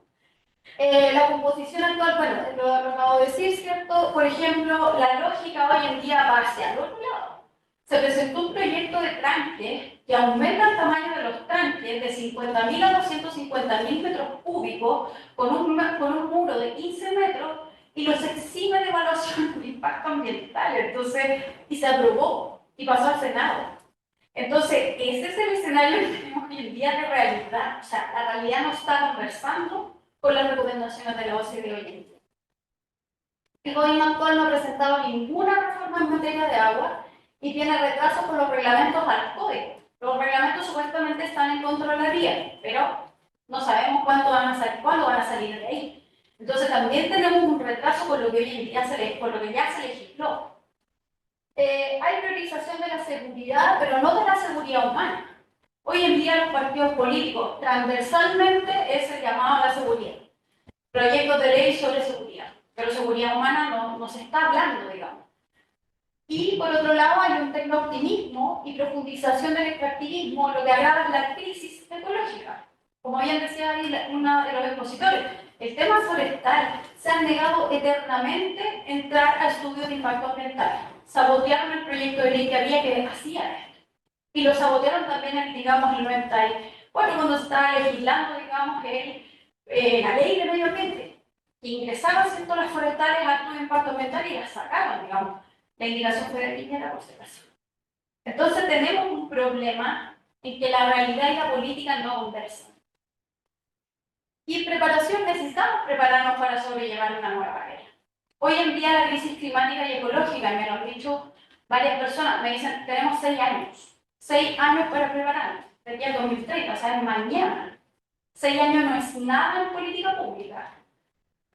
la composición actual, bueno, lo acabo de decir, ¿cierto? Por ejemplo, la lógica hoy en día va hacia el otro lado. Se presentó un proyecto de tranque que aumenta el tamaño de los tranques de 50.000 a 250.000 metros cúbicos con un muro de 15 metros y los exime de evaluación de impacto ambiental. Entonces, y se aprobó y pasó al Senado. Entonces, ese es el escenario que tenemos hoy en día de realidad. O sea, la realidad no está conversando con las recomendaciones de la OCDE hoy en día. El gobierno actual no ha presentado ninguna reforma en materia de agua y tiene retrasos con los reglamentos al código. Los reglamentos supuestamente están en Contraloría, pero no sabemos cuándo van a salir de ahí. Entonces también tenemos un retraso con lo que hoy en día con lo que ya se legisló. Hay priorización de la seguridad, pero no de la seguridad humana. Hoy en día los partidos políticos transversalmente es el llamado a la seguridad. Proyectos de ley sobre seguridad, pero seguridad humana no se está hablando, digamos. Y por otro lado hay un tecnooptimismo y profundización del extractivismo, lo que agrava la crisis ecológica. Como bien decía ahí uno de los expositores, el tema forestal se ha negado eternamente entrar a estudios de impacto ambiental. Sabotearon el proyecto de ley que había que hacía esto. Y lo sabotearon también en, digamos, el 94, cuando se estaba legislando, digamos, la ley de medio ambiente, que ingresaban sectores forestales a estudios de impacto ambiental y las sacaban, digamos. La indicación fue de Piñera, por si acaso. Entonces tenemos un problema en que la realidad y la política no conversan. Y preparación, necesitamos prepararnos para sobrellevar una nueva era. Hoy en día la crisis climática y ecológica, me lo han dicho varias personas, me dicen, tenemos 6 años. 6 años para prepararnos, de aquí al 2030, o sea, es mañana. 6 años no es nada en política pública.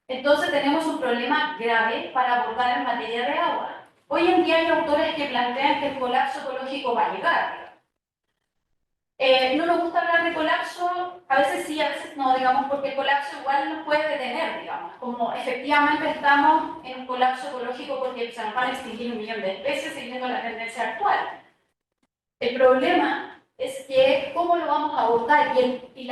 Entonces tenemos un problema grave para abordar en materia de agua. Hoy en día hay autores que plantean que el colapso ecológico va a llegar. No nos gusta hablar de colapso, a veces sí, a veces no, digamos, porque el colapso igual nos puede detener, digamos, como efectivamente estamos en un colapso ecológico porque se nos van a extinguir 1 millón de especies siguiendo la tendencia actual. El problema es que cómo lo vamos a abordar y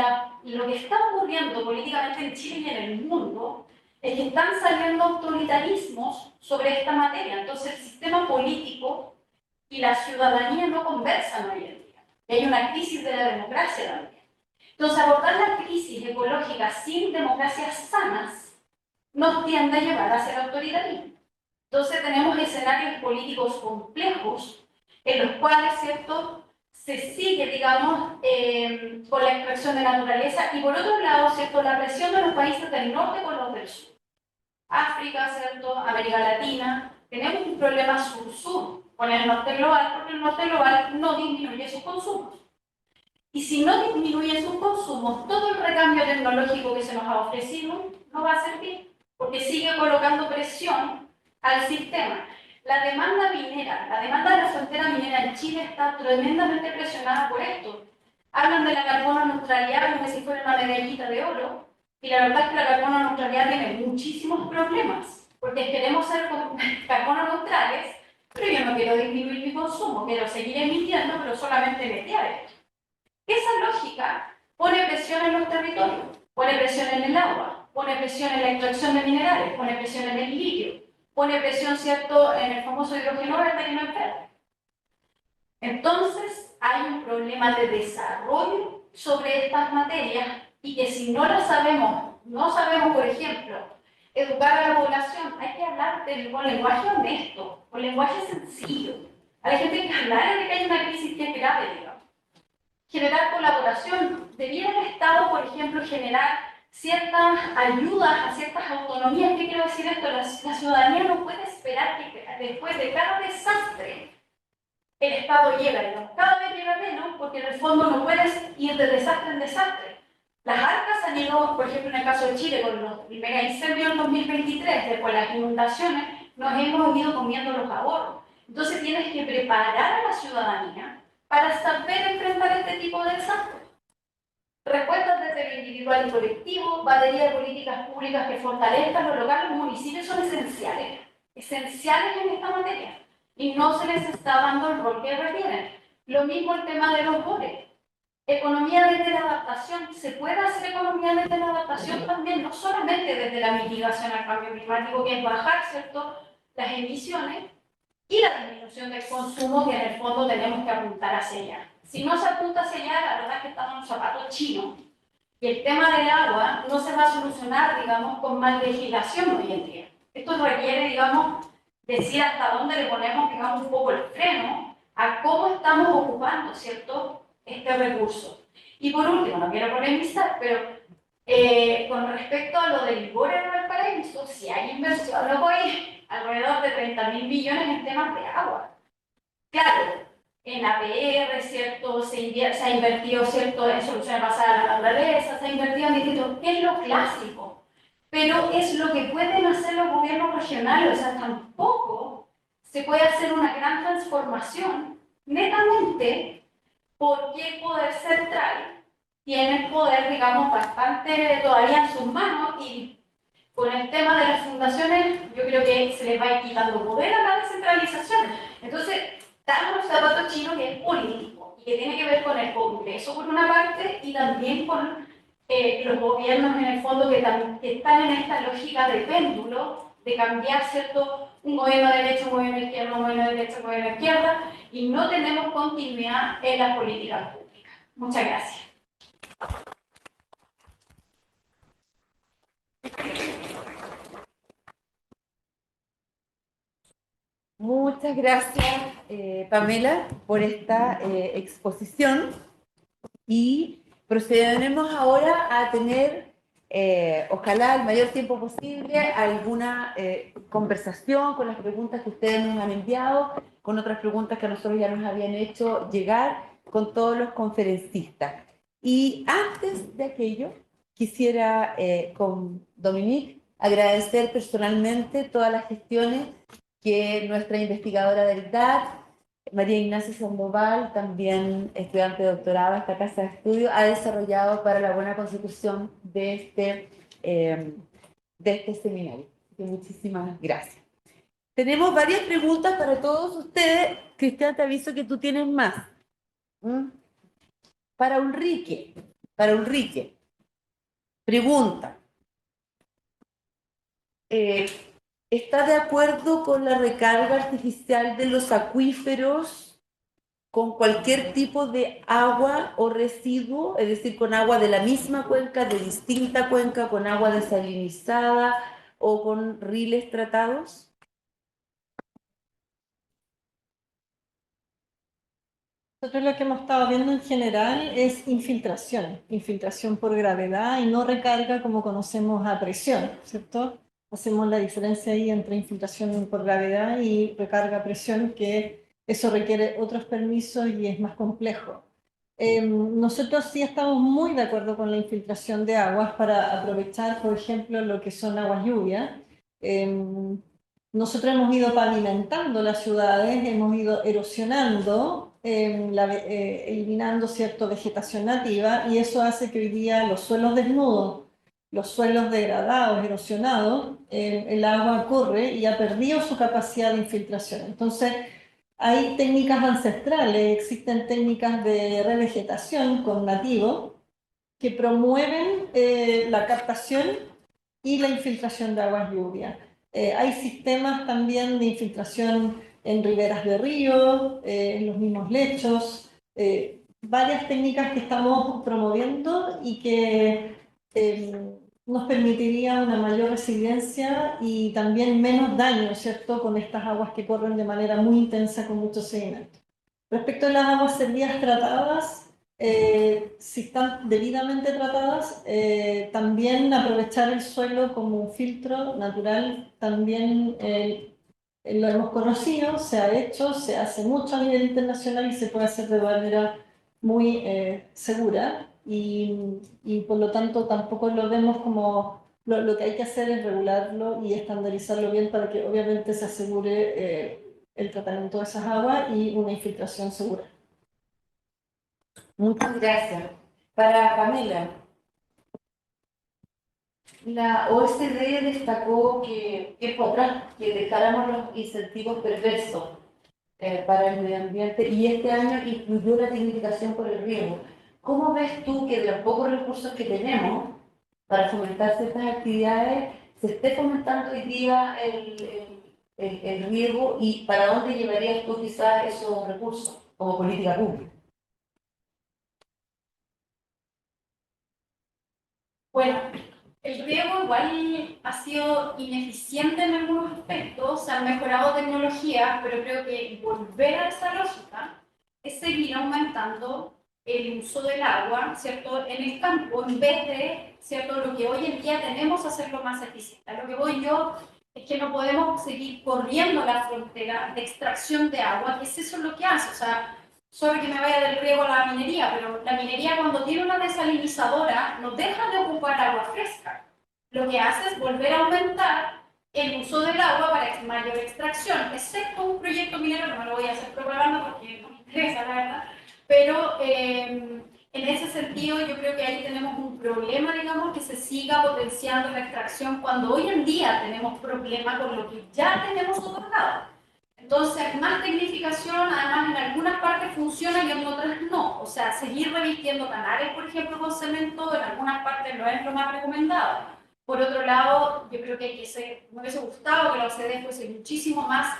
lo que está ocurriendo políticamente en Chile y en el mundo es que están saliendo autoritarismos sobre esta materia. Entonces el sistema político y la ciudadanía no conversan hoy en día. Y hay una crisis de la democracia también. Entonces abordar la crisis ecológica sin democracias sanas nos tiende a llevar hacia el autoritarismo. Entonces tenemos escenarios políticos complejos en los cuales, ¿cierto?, se sigue, digamos, con la extracción de la naturaleza y por otro lado, ¿cierto?, la presión de los países del norte con los del sur. África, ¿cierto?, América Latina, tenemos un problema sur-sur con el norte global porque el norte global no disminuye sus consumos. Y si no disminuye sus consumos, todo el recambio tecnológico que se nos ha ofrecido no va a servir porque sigue colocando presión al sistema. La demanda minera, la demanda de la frontera minera en Chile está tremendamente presionada por esto. Hablan de la carbono neutralidad como si fuera una medallita de oro, Y la verdad es que la carbono neutralidad tiene muchísimos problemas, porque queremos ser carbono neutrales, pero yo no quiero disminuir mi consumo, quiero seguir emitiendo, pero solamente emitir. Esa lógica pone presión en los territorios, pone presión en el agua, pone presión en la extracción de minerales, pone presión en el litio, pone presión, ¿cierto?, en el famoso hidrógeno verde que no es verde. Entonces, hay un problema de desarrollo sobre estas materias y que si no lo sabemos, no sabemos, por ejemplo, educar a la población, hay que hablar con lenguaje honesto, con lenguaje sencillo. A la gente hay que hablar de que hay una crisis que es grave, digamos. Generar colaboración. Debiera el Estado, por ejemplo, generar ciertas ayudas a ciertas autonomías. ¿Qué quiero decir esto? La ciudadanía no puede esperar que después de cada desastre el Estado llega, digamos. Cada vez llega menos porque en el fondo no puedes ir de desastre en desastre. Las arcas han ido, por ejemplo, en el caso de Chile, con el mega incendio del 2023, después de las inundaciones, nos hemos ido comiendo los ahorros. Entonces tienes que preparar a la ciudadanía para saber enfrentar este tipo de desastres. Respuestas desde lo individual y colectivo, batería de políticas públicas que fortalezcan lo local, los municipios son esenciales en esta materia, y no se les está dando el rol que requieren. Lo mismo el tema de los boles. Economía desde la adaptación. Se puede hacer economía desde la adaptación también, no solamente desde la mitigación al cambio climático, que es bajar, ¿cierto?, las emisiones, y la disminución del consumo, que en el fondo tenemos que apuntar hacia allá. Si no se apunta hacia allá, la verdad es que estamos en un zapato chino. Y el tema del agua no se va a solucionar, digamos, con más legislación hoy en día. Esto requiere, digamos, decir hasta dónde le ponemos, digamos, un poco el freno a cómo estamos ocupando, ¿cierto?, este recurso. Y por último, no quiero polemizar, pero con respecto a lo del Ibor en Valparaíso, si hay inversión, luego hay alrededor de 30.000 millones en temas de agua. Claro, en APR, ¿cierto?, se ha invertido, ¿cierto?, en soluciones basadas en la naturaleza, se ha invertido en distintos, es lo clásico, pero es lo que pueden hacer los gobiernos regionales. O sea, tampoco se puede hacer una gran transformación netamente porque el poder central tiene el poder, digamos, bastante todavía en sus manos, y con el tema de las fundaciones yo creo que se les va a ir quitando poder a la descentralización. Entonces, estamos en un zapato chino que es político y que tiene que ver con el Congreso por una parte y también con los gobiernos en el fondo que están en esta lógica de péndulo, de cambiar, ¿cierto?, un gobierno de derecha, un gobierno de izquierda, un gobierno de derecha, un gobierno de izquierda, y no tenemos continuidad en las políticas públicas. Muchas gracias. Muchas gracias, Pamela, por esta exposición, y procederemos ahora a tener, ojalá el mayor tiempo posible, alguna conversación con las preguntas que ustedes nos han enviado, con otras preguntas que a nosotros ya nos habían hecho llegar, con todos los conferencistas. Y antes de aquello, quisiera con Dominique agradecer personalmente todas las gestiones que nuestra investigadora del DAT, María Ignacia Sandoval, también estudiante de doctorado de esta casa de estudio, ha desarrollado para la buena consecución de este seminario. Muchísimas gracias. Tenemos varias preguntas para todos ustedes. Cristian, te aviso que tú tienes más. Para Ulrike. Pregunta. ¿Está de acuerdo con la recarga artificial de los acuíferos con cualquier tipo de agua o residuo? Es decir, con agua de la misma cuenca, de distinta cuenca, con agua desalinizada o con riles tratados. Nosotros lo que hemos estado viendo en general es infiltración por gravedad y no recarga como conocemos a presión, ¿cierto? Hacemos la diferencia ahí entre infiltración por gravedad y recarga a presión, que eso requiere otros permisos y es más complejo. Nosotros sí estamos muy de acuerdo con la infiltración de aguas para aprovechar, por ejemplo, lo que son aguas lluvias. Nosotros hemos ido pavimentando las ciudades, hemos ido erosionando, eliminando cierta vegetación nativa, y eso hace que hoy día los suelos desnudos los suelos degradados, erosionados, el agua corre y ha perdido su capacidad de infiltración. Entonces, hay técnicas ancestrales, existen técnicas de revegetación con nativos que promueven la captación y la infiltración de aguas lluvias. Hay sistemas también de infiltración en riberas de ríos, en los mismos lechos, varias técnicas que estamos promoviendo y que nos permitiría una mayor resiliencia y también menos daño, ¿cierto?, con estas aguas que corren de manera muy intensa con mucho sedimento. Respecto a las aguas servidas tratadas, si están debidamente tratadas, también aprovechar el suelo como un filtro natural, también lo hemos conocido, se ha hecho, se hace mucho a nivel internacional y se puede hacer de manera muy segura y por lo tanto tampoco lo vemos como lo que hay que hacer es regularlo y estandarizarlo bien para que obviamente se asegure el tratamiento de esas aguas y una infiltración segura. Muchas gracias. Para Pamela, la OSD destacó que tiempo atrás que dejáramos los incentivos perversos para el medio ambiente y este año incluyó la dignificación por el riego. ¿Cómo ves tú que de los pocos recursos que tenemos para fomentar ciertas actividades se esté fomentando hoy día el riego y para dónde llevarías tú quizás esos recursos como política pública? Bueno, el riego igual ha sido ineficiente en algunos aspectos, se han mejorado tecnologías, pero creo que volver a esa lógica es seguir aumentando el uso del agua, ¿cierto?, en el campo, en vez de, ¿cierto?, lo que hoy en día tenemos, hacerlo más eficiente. A lo que voy yo es que no podemos seguir corriendo la frontera de extracción de agua, que es eso lo que hace, o sea, solo que me vaya del riego a la minería, pero la minería cuando tiene una desalinizadora no deja de ocupar agua fresca. Lo que hace es volver a aumentar el uso del agua para mayor extracción, excepto un proyecto minero, no me lo voy a hacer propaganda porque no me interesa, la verdad, pero en ese sentido yo creo que ahí tenemos un problema, digamos, que se siga potenciando la extracción cuando hoy en día tenemos problemas con lo que ya tenemos otorgado. Entonces, más tecnificación, además en algunas partes funciona y en otras no. O sea, seguir revistiendo canales, por ejemplo, con cemento, en algunas partes no es lo más recomendado. Por otro lado, yo creo que me hubiese gustado que la OCDE fuese muchísimo más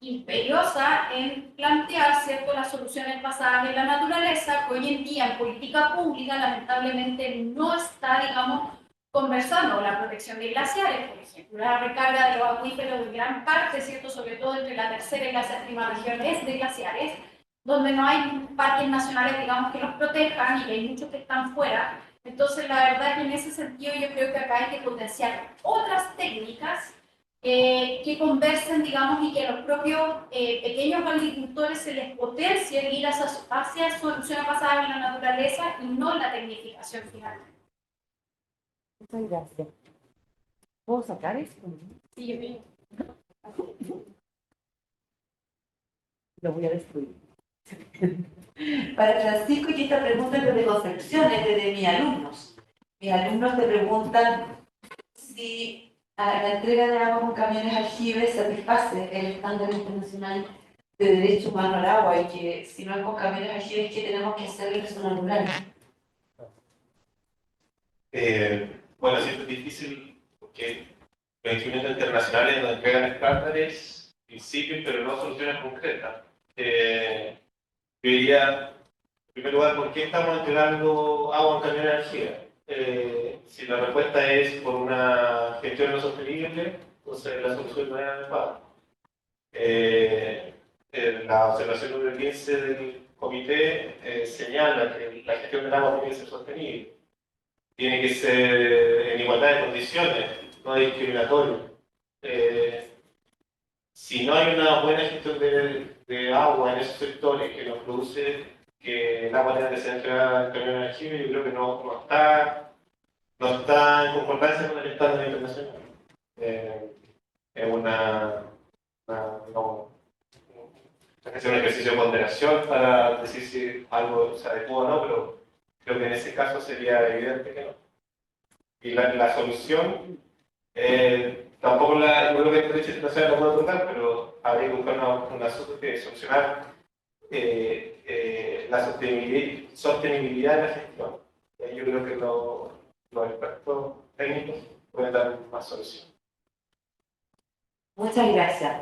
imperiosa en plantear, ¿cierto?, las soluciones basadas en la naturaleza, que hoy en día en política pública lamentablemente no está, digamos, conversando la protección de glaciares, por ejemplo, la recarga de los acuíferos de gran parte, ¿cierto?, sobre todo entre la tercera y la séptima región es de glaciares, donde no hay parques nacionales, digamos, que los protejan y que hay muchos que están fuera. Entonces, la verdad es que en ese sentido yo creo que acá hay que potenciar otras técnicas que conversen, digamos, y que a los propios pequeños agricultores se les potencie ir hacia soluciones basadas en la naturaleza y no en la tecnificación final. Muchas gracias. ¿Puedo sacar esto? Sí, yo creo. Lo voy a destruir. Para Francisco, y esta pregunta es de Concepción, es de mis alumnos. Mis alumnos te preguntan si la entrega de agua con camiones aljibes satisface el estándar internacional de derecho humano al agua y que si no es con camiones aljibes, ¿qué tenemos que hacer en la zona rural? Bueno, sí, es difícil porque los instrumentos internacionales nos entregan estándares, principios, pero no soluciones concretas. Yo diría, en primer lugar, ¿por qué estamos entregando agua en camiones de energía? Si la respuesta es por una gestión no sostenible, entonces la solución no es adecuada. La observación número 15 del comité señala que la gestión del agua tiene que ser sostenible. Tiene que ser en igualdad de condiciones, no discriminatorio. Si no hay una buena gestión de agua en esos sectores que nos produce que el agua tenga que ser entregada al camión aljibe, yo creo que no está en concordancia con el estándar internacional. Es no, hay que hacer un ejercicio de ponderación para decir si algo se adecua o no, pero creo que en ese caso sería evidente que no. Y la solución, tampoco yo creo que el derecho internacional lo puede tocar, pero habría que buscar una solucionar la sostenibilidad de la gestión. Yo creo que los expertos técnicos pueden dar más solución. Muchas gracias.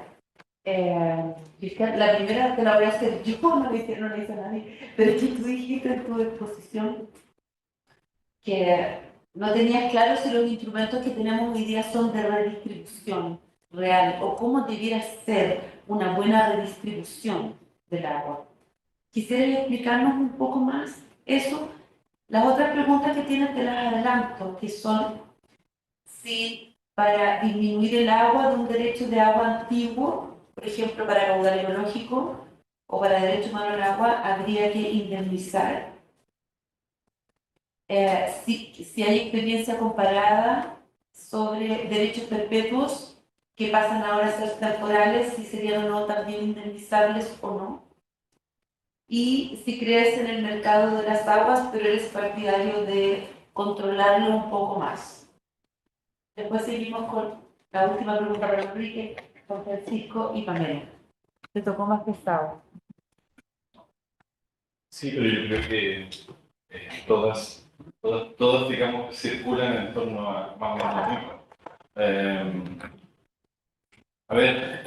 Cristian, la primera te la voy a hacer yo, no la hizo nadie, pero es que tú dijiste en tu exposición que no tenías claro si los instrumentos que tenemos hoy día son de redistribución real o cómo debiera ser una buena redistribución del agua. ¿Quisieras explicarnos un poco más eso? Las otras preguntas que tienes te las adelanto, que son si para disminuir el agua de un derecho de agua antiguo, por ejemplo, para caudal ecológico o para derecho humano al agua, habría que indemnizar. Si hay experiencia comparada sobre derechos perpetuos que pasan ahora a ser temporales, si serían o no también indemnizables o no. Y si crees en el mercado de las aguas, pero eres partidario de controlarlo un poco más. Después seguimos con la última pregunta para Enrique, con Francisco y Pamela. Te tocó más pesado. Sí, pero yo creo que todas, digamos, circulan en torno a más o menos lo mismo. A ver,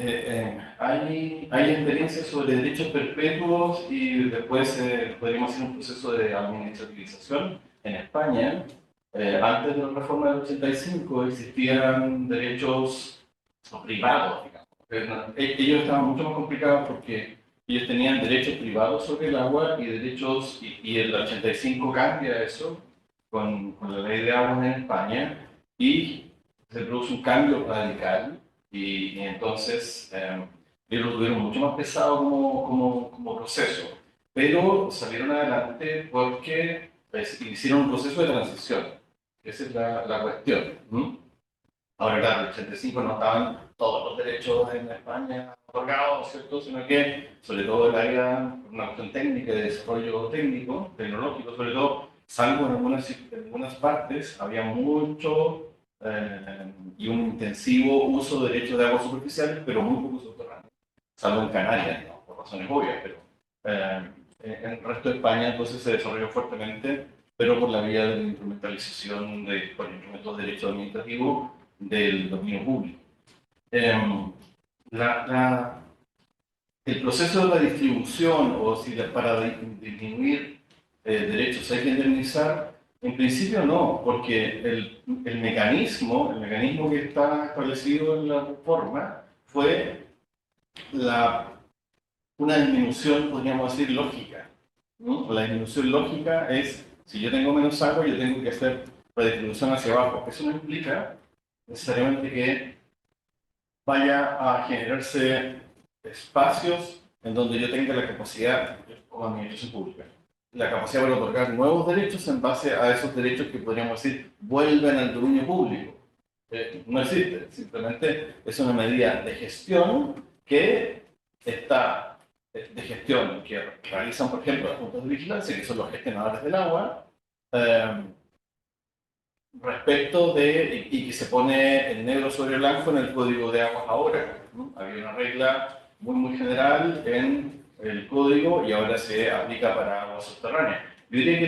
hay experiencias sobre derechos perpetuos y después podríamos hacer un proceso de administrativización. En España, antes de la reforma del 85, existían derechos privados, digamos. Ellos estaban mucho más complicados porque ellos tenían derechos privados sobre el agua y derechos, y el 85 cambia eso con la ley de aguas en España y se produce un cambio radical. Y entonces ellos lo tuvieron mucho más pesado como proceso, pero salieron adelante porque hicieron un proceso de transición. Esa es la cuestión. Ahora, claro, en el 85 no estaban todos los derechos en España otorgados, ¿cierto? Sino que, sobre todo el área, una cuestión técnica, de desarrollo técnico, tecnológico, sobre todo, salvo en algunas partes, había mucho y un intensivo uso de derechos de aguas superficiales, pero muy poco subterráneos, salvo en Canarias, ¿no? Por razones obvias, pero en el resto de España entonces se desarrolló fuertemente, pero por la vía de la instrumentalización por instrumentos de derecho administrativo del dominio público. El proceso de redistribución, o si para disminuir derechos hay que indemnizar, en principio no, porque el mecanismo que está establecido en la reforma fue una disminución, podríamos decir, lógica, ¿no? La disminución lógica es, si yo tengo menos agua, yo tengo que hacer redistribución hacia abajo. Eso no implica necesariamente que vaya a generarse espacios en donde yo tenga la capacidad, como administración pública, la capacidad para otorgar nuevos derechos en base a esos derechos que podríamos decir vuelven al dominio público. No existe, simplemente es una medida de gestión que está, de gestión que realizan, por ejemplo, las juntas de vigilancia, que son los gestionadores del agua, respecto de, y que se pone en negro sobre blanco en el Código de Aguas ahora, ¿no? Había una regla muy general en el código y ahora se aplica para aguas subterráneas. Yo diría que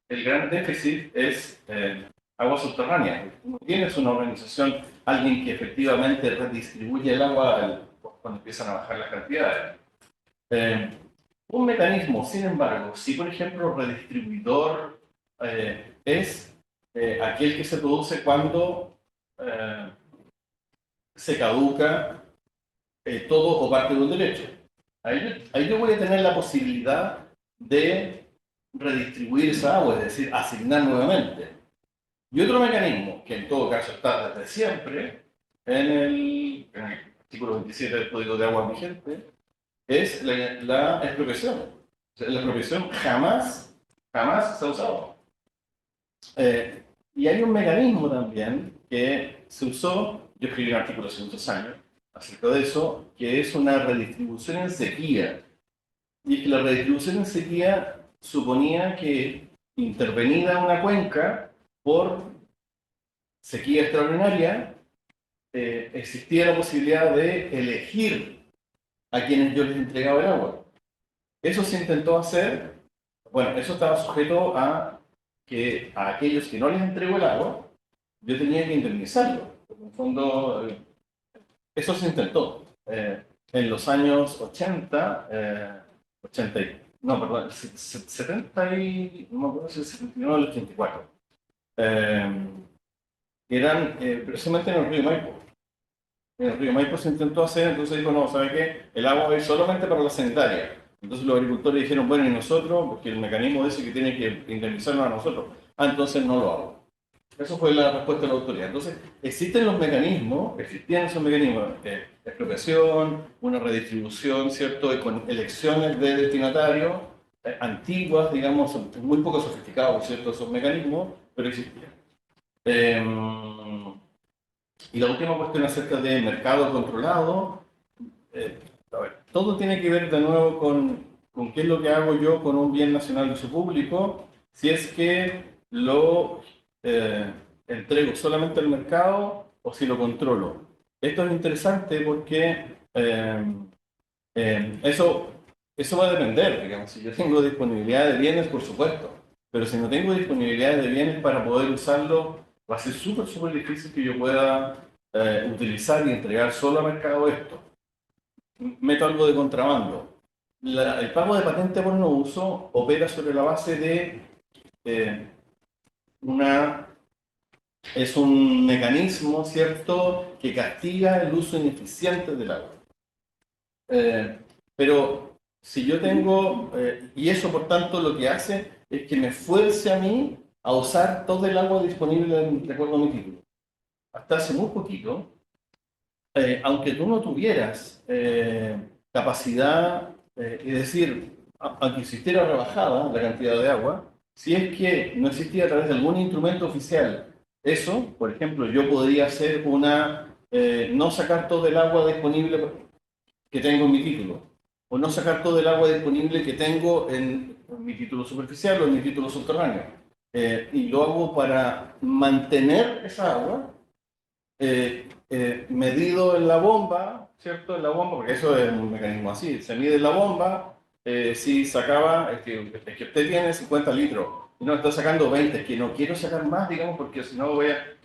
el gran déficit es aguas subterráneas. No tienes una organización, alguien que efectivamente redistribuye el agua cuando empiezan a bajar las cantidades. Un mecanismo, sin embargo, si por ejemplo redistribuidor es aquel que se produce cuando se caduca todo o parte de un derecho. Ahí yo voy a tener la posibilidad de redistribuir esa agua, es decir, asignar nuevamente. Y otro mecanismo, que en todo caso está desde siempre, en el artículo 27 del Código de Agua vigente, es la expropiación. O sea, la expropiación jamás se ha usado. Y hay un mecanismo también que se usó, yo escribí un artículo hace muchos años acerca de eso, que es una redistribución en sequía. Y es que la redistribución en sequía suponía que intervenida una cuenca por sequía extraordinaria, existía la posibilidad de elegir a quienes yo les entregaba el agua. Eso se intentó hacer, bueno, eso estaba sujeto a que a aquellos que no les entrego el agua, yo tenía que indemnizarlo. En el fondo, eso se intentó. En los años 80, no, perdón, 70 y, no me acuerdo si el 79 o el 84, eran precisamente en el río Maipo. En el río Maipo se intentó hacer, entonces dijo, no, ¿sabe qué? El agua va a ir solamente para la sanitaria. Entonces los agricultores dijeron, bueno, ¿y nosotros? Porque el mecanismo dice que tiene que indemnizarnos a nosotros. Ah, entonces no lo hago. Esa fue la respuesta de la autoridad. Entonces, existían esos mecanismos de expropiación, una redistribución, ¿cierto? Y con elecciones de destinatarios antiguas, digamos, muy poco sofisticados, ¿cierto? Esos mecanismos, pero existían. Y la última cuestión acerca de mercado controlado. A ver, todo tiene que ver de nuevo con qué es lo que hago yo con un bien nacional de uso público, si es que lo entrego solamente al mercado o si lo controlo. Esto es interesante porque eso va a depender, digamos, si yo tengo disponibilidad de bienes, por supuesto, pero si no tengo disponibilidad de bienes para poder usarlo, va a ser súper difícil que yo pueda utilizar y entregar solo al mercado esto. Meto algo de contrabando. El pago de patente por no uso opera sobre la base de es un mecanismo, ¿cierto?, que castiga el uso ineficiente del agua. Pero si yo tengo, y eso por tanto lo que hace es que me fuerce a mí a usar todo el agua disponible de acuerdo a mi título. Hasta hace muy poquito, aunque tú no tuvieras capacidad, es decir, aunque existiera rebajada la cantidad de agua, si es que no existía a través de algún instrumento oficial eso, por ejemplo, yo podría hacer no sacar todo el agua disponible que tengo en mi título, o no sacar todo el agua disponible que tengo en mi título superficial o en mi título subterráneo. Y lo hago para mantener esa agua medido en la bomba, ¿cierto? En la bomba, porque eso es un mecanismo así, se mide en la bomba, si sacaba, es que usted tiene 50 litros, y no está sacando 20, es que no quiero sacar más, digamos, porque si no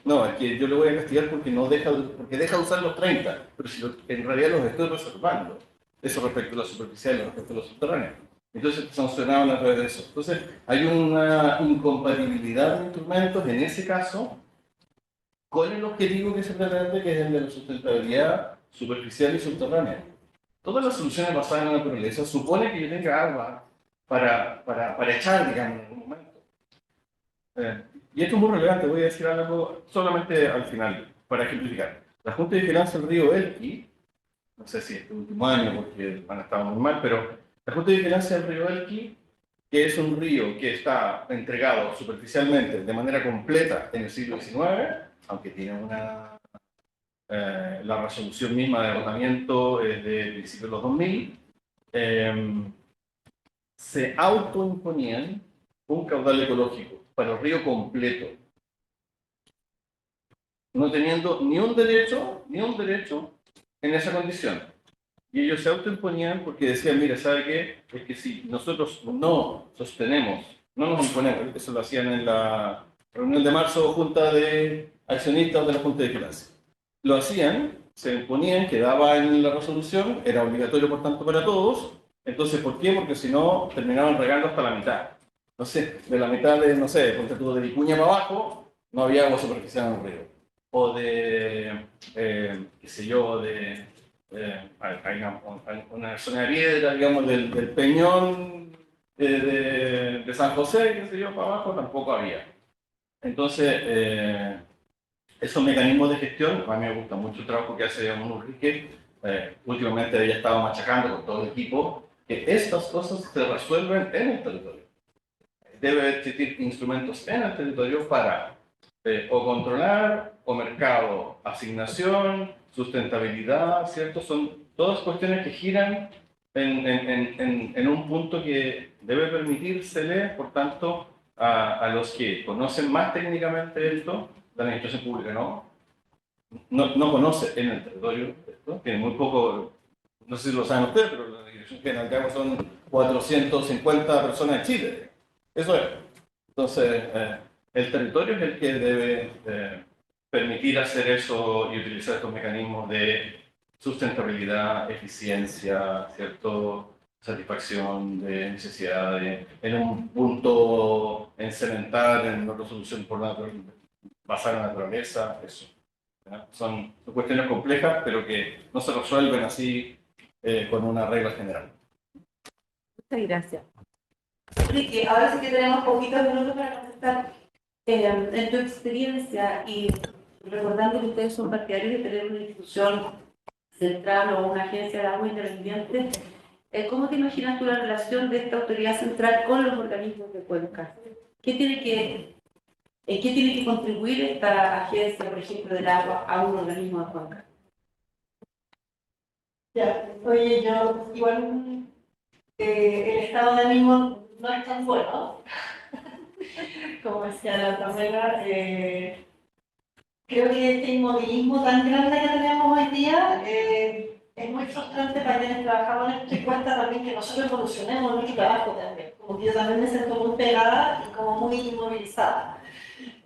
no, es que yo le voy a castigar porque porque deja de usar los 30, pero si en realidad los estoy reservando, eso respecto a la superficial y respecto a los subterráneos. Entonces sancionaban a través de eso. Entonces hay una incompatibilidad de instrumentos en ese caso con el objetivo que se pretende, que es el de la sustentabilidad superficial y subterránea. Todas las soluciones basadas en la naturaleza supone que yo tenga agua para echar, digamos, en algún momento. Y esto es muy relevante, voy a decir algo solamente al final, para ejemplificar. La Junta de Vigilancia del río Elqui, no sé si este último año, porque han estado muy mal, pero la Junta de Vigilancia del río Elqui, que es un río que está entregado superficialmente de manera completa en el siglo XIX, aunque tiene la resolución misma de agotamiento de principios de los 2000, se autoimponían un caudal ecológico para el río completo, no teniendo ni un derecho en esa condición. Y ellos se autoimponían porque decían, mira, ¿sabe qué? Es que si nosotros no sostenemos, no nos imponemos, eso lo hacían en la reunión de marzo, Junta de Accionistas de la Junta de Vigilancia. Lo hacían, se imponían, quedaba en la resolución, era obligatorio por tanto para todos. Entonces, ¿por qué? Porque si no, terminaban regando hasta la mitad. No sé, de la mitad de, no sé, ponte tú de Vicuña para abajo, no había agua superficial en el río. O de, qué sé yo, hay una zona de piedra, digamos, del Peñón de San José, qué sé yo, para abajo, tampoco había. Entonces, esos mecanismos de gestión, a mí me gusta mucho el trabajo que hace Enrique, últimamente había estado machacando con todo el equipo, que estas cosas se resuelven en el territorio. Debe existir instrumentos en el territorio para o controlar, o mercado, asignación, sustentabilidad, ¿cierto? Son todas cuestiones que giran en un punto que debe permitírsele, por tanto, a los que conocen más técnicamente esto, la administración pública no conoce en el territorio esto, tiene muy poco, no sé si lo saben ustedes, pero la Dirección General de Agua son 450 personas en Chile. Eso es. Entonces, el territorio es el que debe permitir hacer eso y utilizar estos mecanismos de sustentabilidad, eficiencia, ¿cierto? Satisfacción de necesidades, en un punto en cementar, en una resolución por basada en la naturaleza, eso. ¿Ya? Son cuestiones complejas, pero que no se resuelven así con una regla general. Muchas gracias. Enrique, ahora sí que tenemos poquitos minutos para contestar. En tu experiencia y recordando que ustedes son partidarios de tener una institución central o una agencia de agua independiente, ¿cómo te imaginas tú la relación de esta autoridad central con los organismos de cuenca? ¿En qué tiene que contribuir esta agencia, por ejemplo, del agua a un organismo de cuenca? Ya, oye, yo igual el estado de ánimo no es tan bueno, como decía la Pamela. Creo que este inmovilismo tan grande que tenemos hoy día es muy frustrante para quienes trabajamos en esto y cuesta también que nosotros evolucionemos en nuestro trabajo también. Como que yo también me siento muy pegada y como muy inmovilizada.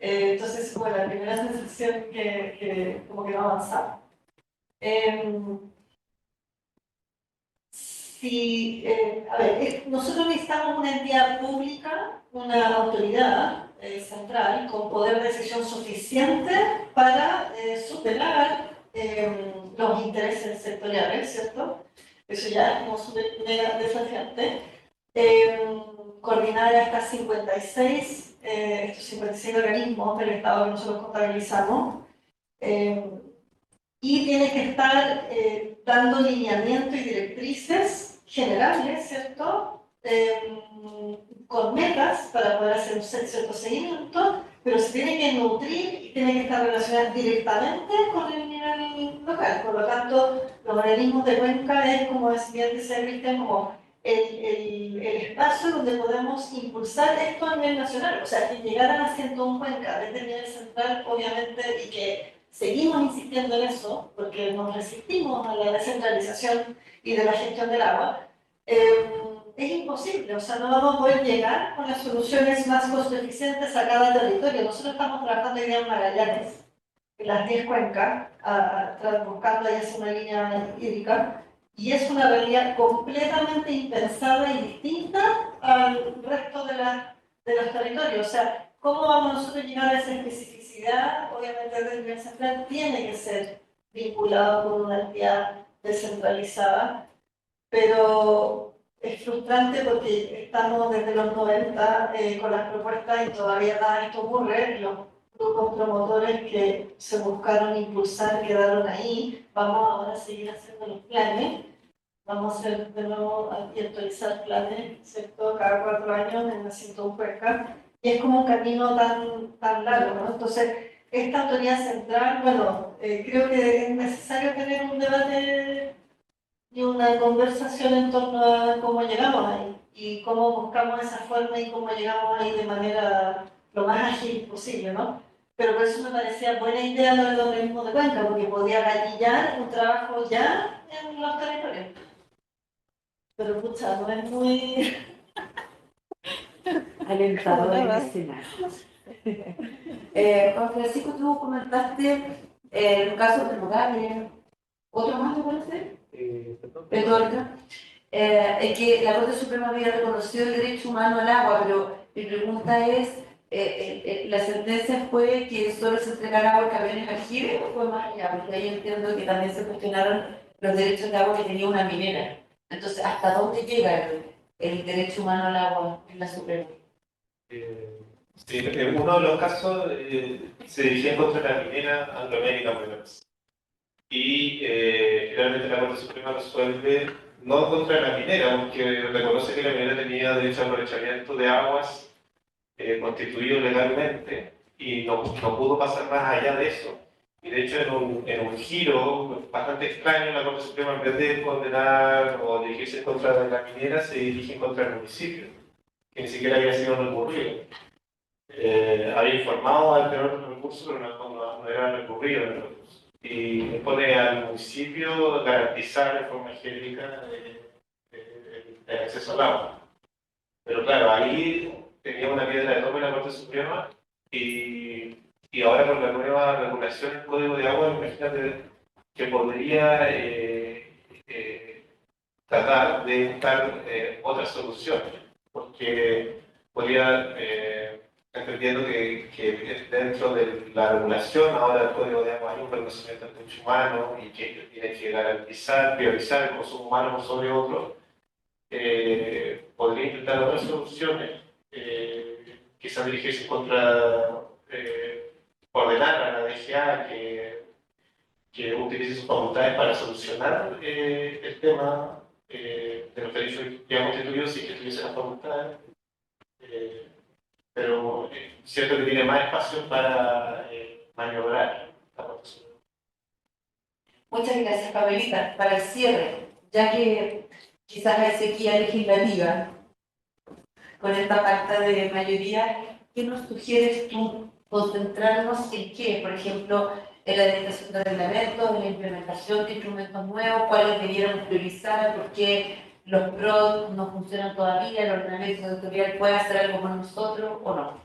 Entonces, bueno, la primera sensación que como que no avanzamos. Si, a ver, nosotros necesitamos una entidad pública, una autoridad central con poder de decisión suficiente para superar los intereses sectoriales, ¿cierto? Eso ya es como súper mega desafiante. Coordinar hasta 56, estos 56 organismos del Estado que nosotros contabilizamos. Y tiene que estar dando lineamientos y directrices generales, ¿cierto? Con metas para poder hacer un cierto seguimiento, pero se tiene que nutrir y tiene que estar relacionado directamente con el nivel local. Por lo tanto, los organismos de cuenca es, como bien decía Cristian, como el espacio donde podemos impulsar esto a nivel nacional. O sea, que llegaran a 101 cuencas desde el nivel central, obviamente, y que seguimos insistiendo en eso, porque nos resistimos a la descentralización y de la gestión del agua, es imposible. O sea, no vamos a poder llegar con las soluciones más costo eficientes a cada territorio. Nosotros estamos trabajando hoy día en Magallanes, en las 10 cuencas, buscando ahí hacer una línea hídrica, y es una realidad completamente impensada y distinta al resto de los territorios. O sea, ¿cómo vamos nosotros a llegar a esa especificidad? Obviamente el nivel central tiene que ser vinculado con una entidad descentralizada, pero es frustrante porque estamos desde los 90 con las propuestas y todavía nada de esto ocurre. Los grupos promotores que se buscaron impulsar quedaron ahí. Vamos ahora a seguir haciendo los planes. Vamos a hacer de nuevo y actualizar planes, ¿cierto? Cada 4 años en la 101 cuencas. Y es como un camino tan largo, ¿no? Entonces, esta autoridad central, bueno, creo que es necesario tener un debate y una conversación en torno a cómo llegamos ahí y cómo buscamos esa forma y cómo llegamos ahí de manera lo más ágil posible, ¿no? Pero por eso me parecía buena idea lo del organismo de cuenca, porque podía gatillar un trabajo ya en los territorios. Pero pucha, no es muy Alentador el escenario. Juan Francisco, tú comentaste el caso de Nogales, ¿otro más me parece? Retórica. Es que la Corte Suprema había reconocido el derecho humano al agua, pero mi pregunta es, ¿la sentencia fue que solo se entregara agua en camiones aljibe o fue más allá? Porque ahí entiendo que también se cuestionaron los derechos de agua que tenía una minera. Entonces, ¿hasta dónde llega el derecho humano al agua en la Suprema? Sí, uno de los casos se dirigía contra la minera Anglo American Minerals. Y finalmente la Corte Suprema resuelve no contra la minera, porque reconoce que la minera tenía derecho al aprovechamiento de aguas constituido legalmente y no pudo pasar más allá de eso. Y de hecho, en un giro bastante extraño, la Corte Suprema, en vez de condenar o dirigirse contra la minera, se dirige contra el municipio, que ni siquiera había sido recurrido. Había informado al peor recursos, pero no eran recurridos los recursos. Y pone al municipio garantizar de forma genérica el acceso al agua. Pero claro, ahí tenía una piedra de tope en la Corte Suprema y ahora con la nueva regulación del Código de Agua, imagínate que podría tratar de buscar otra solución, porque podría, entendiendo que dentro de la regulación, ahora el Código de Agua hay un reconocimiento del derecho humano y que tiene que garantizar, priorizar el consumo humano sobre otro, podría intentar otras soluciones, quizás dirigirse contra, ordenar a la DGA que utilice sus facultades para solucionar el tema de los derechos ya constituidos y que tuviese las facultades. Pero cierto que tiene más espacio para maniobrar la votación. Muchas gracias, Pamelita. Para el cierre, ya que quizás hay sequía legislativa con esta falta de mayoría, ¿qué nos sugieres tú? ¿Concentrarnos en qué? Por ejemplo, en la dictación de reglamentos, en la implementación de instrumentos nuevos, cuáles debiéramos priorizar, por qué los PROD no funcionan todavía, el ordenamiento territorial puede hacer algo con nosotros o no.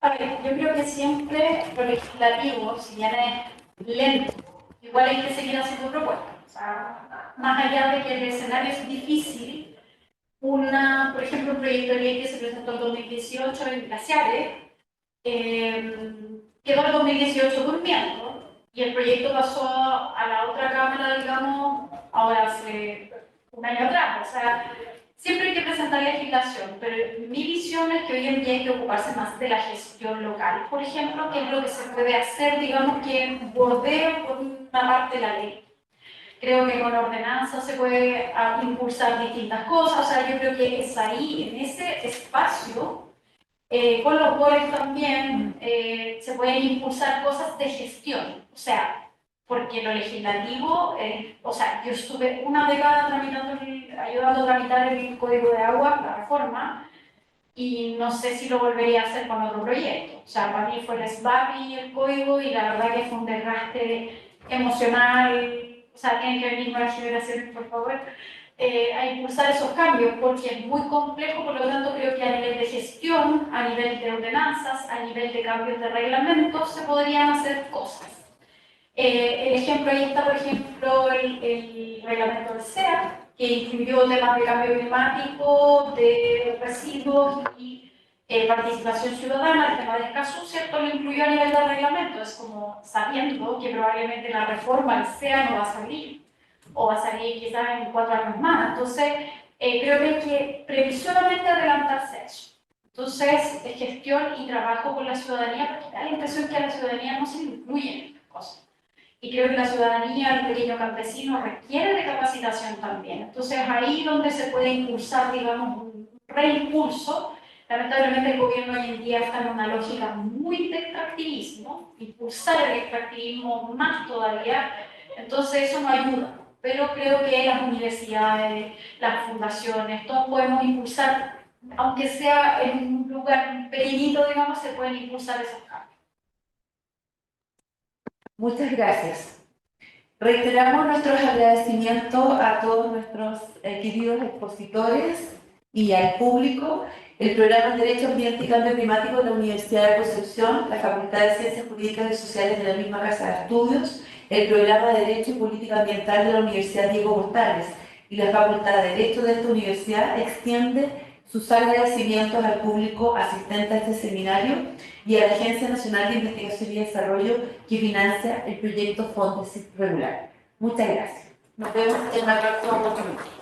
A ver, yo creo que siempre lo legislativo, si bien es lento, igual hay que seguir haciendo propuestas. O sea, más allá de que el escenario es difícil, por ejemplo, un proyecto de ley que se presentó en 2018 en glaciares, quedó en 2018 durmiendo y el proyecto pasó a la otra cámara, digamos, ahora hace un año atrás. O sea, siempre hay que presentar legislación, pero mi visión es que hoy en día hay que ocuparse más de la gestión local. Por ejemplo, que es lo que se puede hacer, digamos, que bordee por una parte de la ley. Creo que con ordenanza se puede impulsar distintas cosas. O sea, yo creo que es ahí, en ese espacio, con los boards también se pueden impulsar cosas de gestión. O sea, porque lo legislativo, o sea, yo estuve una década ayudando a tramitar el Código de Agua, la reforma, y no sé si lo volvería a hacer con otro proyecto. O sea, para mí fue el SBAP y el código, y la verdad que fue un desgaste emocional. O sea, tienen que venir nuevas generaciones, por favor, a impulsar esos cambios, porque es muy complejo. Por lo tanto, creo que a nivel de gestión, a nivel de ordenanzas, a nivel de cambios de reglamentos, se podrían hacer cosas. El ejemplo ahí está, por ejemplo, el reglamento del SEA, que incluyó temas de cambio climático, de residuos y participación ciudadana. El tema de Escazú, ¿cierto?, lo incluyó a nivel de reglamento. Es como sabiendo que probablemente la reforma del SEA no va a salir, o va a salir quizás en 4 años más. Entonces, creo que hay que previsoramente adelantarse a eso. Entonces, gestión y trabajo con la ciudadanía, porque da la impresión que a la ciudadanía no se le incluyen estas cosas. Y creo que la ciudadanía, el pequeño campesino, requiere de capacitación también. Entonces, ahí donde se puede impulsar, digamos, un reimpulso. Lamentablemente el gobierno hoy en día está en una lógica muy de extractivismo, impulsar el extractivismo más todavía. Entonces, eso no ayuda. Pero creo que las universidades, las fundaciones, todos podemos impulsar, aunque sea en un lugar pequeñito, digamos, se pueden impulsar esos cambios. Muchas gracias. Reiteramos nuestros agradecimientos a todos nuestros queridos expositores y al público. El programa de Derecho Ambiente y Cambio Climático de la Universidad de Concepción, la Facultad de Ciencias Jurídicas y Sociales de la misma Casa de Estudios, el programa de Derecho y Política Ambiental de la Universidad Diego Portales y la Facultad de Derecho de esta universidad extiende sus agradecimientos al público asistente a este seminario y a la Agencia Nacional de Investigación y Desarrollo que financia el proyecto Fondesit Regular. Muchas gracias. Nos vemos en la próxima oportunidad.